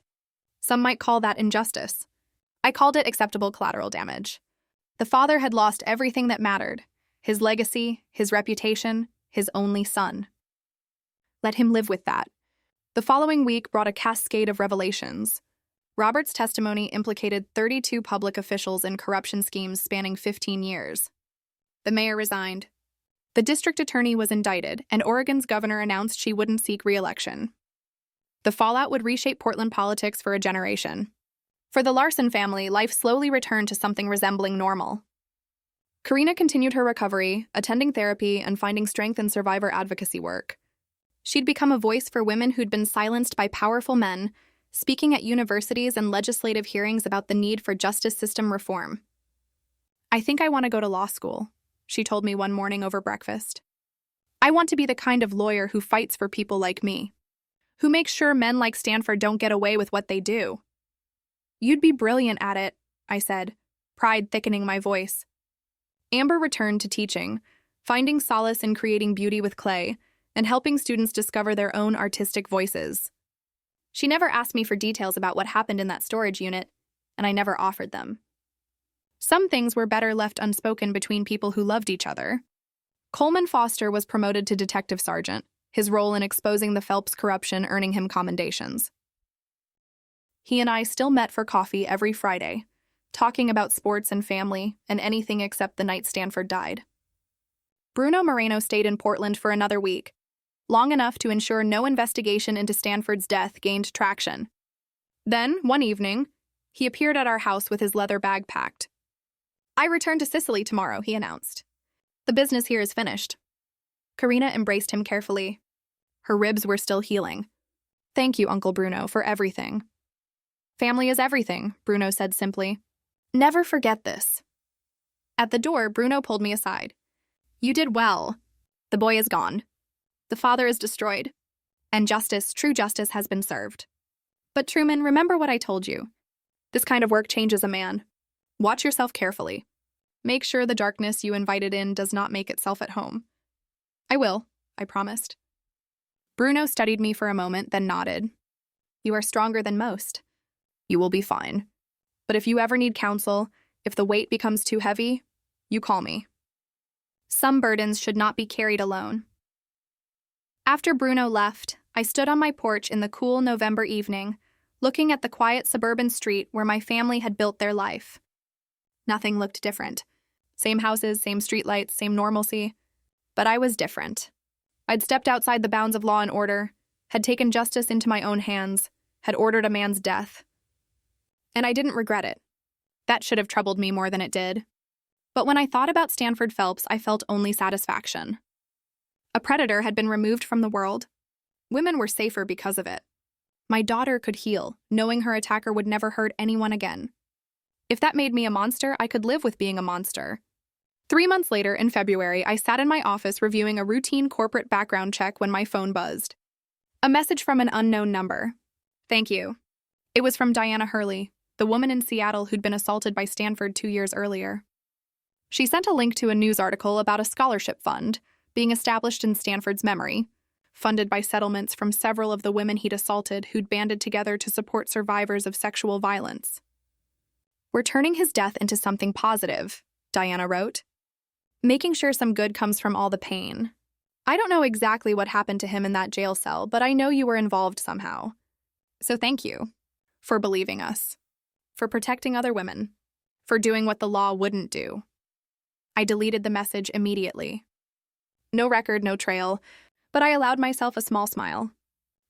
Some might call that injustice. I called it acceptable collateral damage. The father had lost everything that mattered: his legacy, his reputation, his only son. Let him live with that. The following week brought a cascade of revelations. Robert's testimony implicated 32 public officials in corruption schemes spanning 15 years. The mayor resigned. The district attorney was indicted, and Oregon's governor announced she wouldn't seek re-election. The fallout would reshape Portland politics for a generation. For the Larson family, life slowly returned to something resembling normal. Karina continued her recovery, attending therapy and finding strength in survivor advocacy work. She'd become a voice for women who'd been silenced by powerful men, speaking at universities and legislative hearings about the need for justice system reform. "I think I want to go to law school," she told me one morning over breakfast. "I want to be the kind of lawyer who fights for people like me, who makes sure men like Stanford don't get away with what they do." "You'd be brilliant at it," I said, pride thickening my voice. Amber returned to teaching, finding solace in creating beauty with clay and helping students discover their own artistic voices. She never asked me for details about what happened in that storage unit, and I never offered them. Some things were better left unspoken between people who loved each other. Coleman Foster was promoted to detective sergeant, his role in exposing the Phelps corruption earning him commendations. He and I still met for coffee every Friday, talking about sports and family and anything except the night Stanford died. Bruno Moreno stayed in Portland for another week, long enough to ensure no investigation into Stanford's death gained traction. Then, one evening, he appeared at our house with his leather bag packed. "I return to Sicily tomorrow," he announced. "The business here is finished." Karina embraced him carefully. Her ribs were still healing. "Thank you, Uncle Bruno, for everything." "Family is everything," Bruno said simply. "Never forget this." At the door, Bruno pulled me aside. "You did well. The boy is gone. The father is destroyed. And justice, true justice, has been served. But Truman, remember what I told you. This kind of work changes a man. Watch yourself carefully. Make sure the darkness you invited in does not make itself at home." "I will," I promised. Bruno studied me for a moment, then nodded. "You are stronger than most. You will be fine. But if you ever need counsel, if the weight becomes too heavy, you call me. Some burdens should not be carried alone." After Bruno left, I stood on my porch in the cool November evening, looking at the quiet suburban street where my family had built their life. Nothing looked different. Same houses, same streetlights, same normalcy. But I was different. I'd stepped outside the bounds of law and order, had taken justice into my own hands, had ordered a man's death. And I didn't regret it. That should have troubled me more than it did. But when I thought about Stanford Phelps, I felt only satisfaction. A predator had been removed from the world. Women were safer because of it. My daughter could heal, knowing her attacker would never hurt anyone again. If that made me a monster, I could live with being a monster. 3 months later, in February, I sat in my office reviewing a routine corporate background check when my phone buzzed. A message from an unknown number. "Thank you." It was from Diana Hurley, the woman in Seattle who'd been assaulted by Stanford 2 years earlier. She sent a link to a news article about a scholarship fund being established in Stanford's memory, funded by settlements from several of the women he'd assaulted who'd banded together to support survivors of sexual violence. "We're turning his death into something positive," Diana wrote. "Making sure some good comes from all the pain. I don't know exactly what happened to him in that jail cell, but I know you were involved somehow. So thank you for believing us, for protecting other women, for doing what the law wouldn't do." I deleted the message immediately. No record, no trail, but I allowed myself a small smile.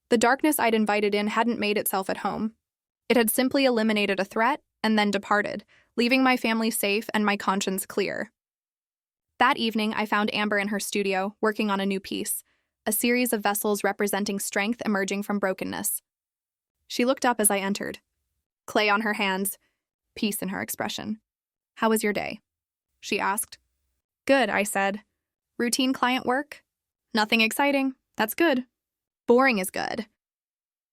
The darkness I'd invited in hadn't made itself at home. It had simply eliminated a threat and then departed, leaving my family safe and my conscience clear. That evening, I found Amber in her studio, working on a new piece, a series of vessels representing strength emerging from brokenness. She looked up as I entered, clay on her hands, peace in her expression. "How was your day?" she asked. "Good," I said. "Routine client work? Nothing exciting. That's good. Boring is good."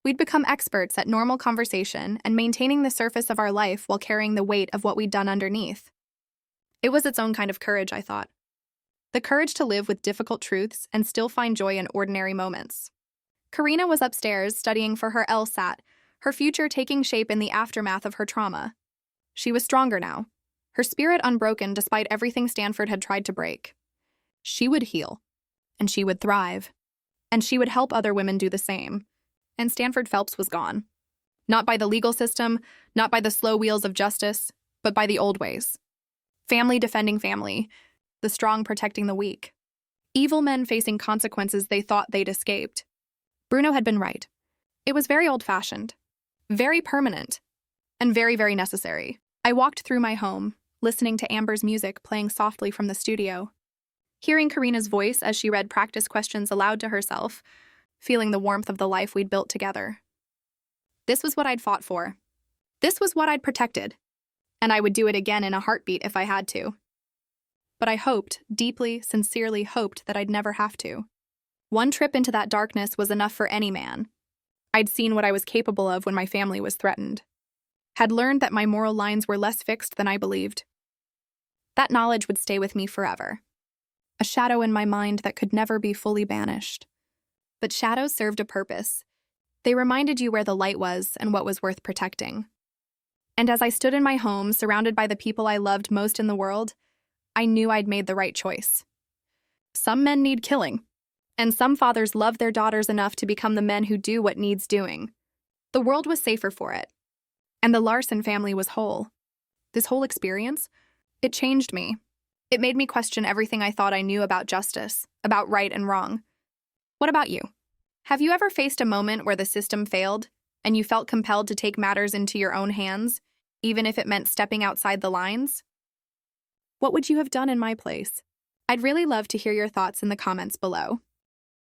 We'd become experts at normal conversation and maintaining the surface of our life while carrying the weight of what we'd done underneath. It was its own kind of courage, I thought. The courage to live with difficult truths and still find joy in ordinary moments. Karina was upstairs studying for her LSAT, her future taking shape in the aftermath of her trauma. She was stronger now, her spirit unbroken despite everything Stanford had tried to break. She would heal, and she would thrive, and she would help other women do the same. And Stanford Phelps was gone. Not by the legal system, not by the slow wheels of justice, but by the old ways. Family defending family, the strong protecting the weak. Evil men facing consequences they thought they'd escaped. Bruno had been right. It was very old-fashioned, very permanent, and very, very necessary. I walked through my home, listening to Amber's music playing softly from the studio, hearing Karina's voice as she read practice questions aloud to herself, feeling the warmth of the life we'd built together. This was what I'd fought for. This was what I'd protected. And I would do it again in a heartbeat if I had to. But I hoped, deeply, sincerely hoped that I'd never have to. One trip into that darkness was enough for any man. I'd seen what I was capable of when my family was threatened. Had learned that my moral lines were less fixed than I believed. That knowledge would stay with me forever. A shadow in my mind that could never be fully banished. But shadows served a purpose. They reminded you where the light was and what was worth protecting. And as I stood in my home, surrounded by the people I loved most in the world, I knew I'd made the right choice. Some men need killing, and some fathers love their daughters enough to become the men who do what needs doing. The world was safer for it, and the Larson family was whole. This whole experience, it changed me. It made me question everything I thought I knew about justice, about right and wrong. What about you? Have you ever faced a moment where the system failed, and you felt compelled to take matters into your own hands, even if it meant stepping outside the lines? What would you have done in my place? I'd really love to hear your thoughts in the comments below.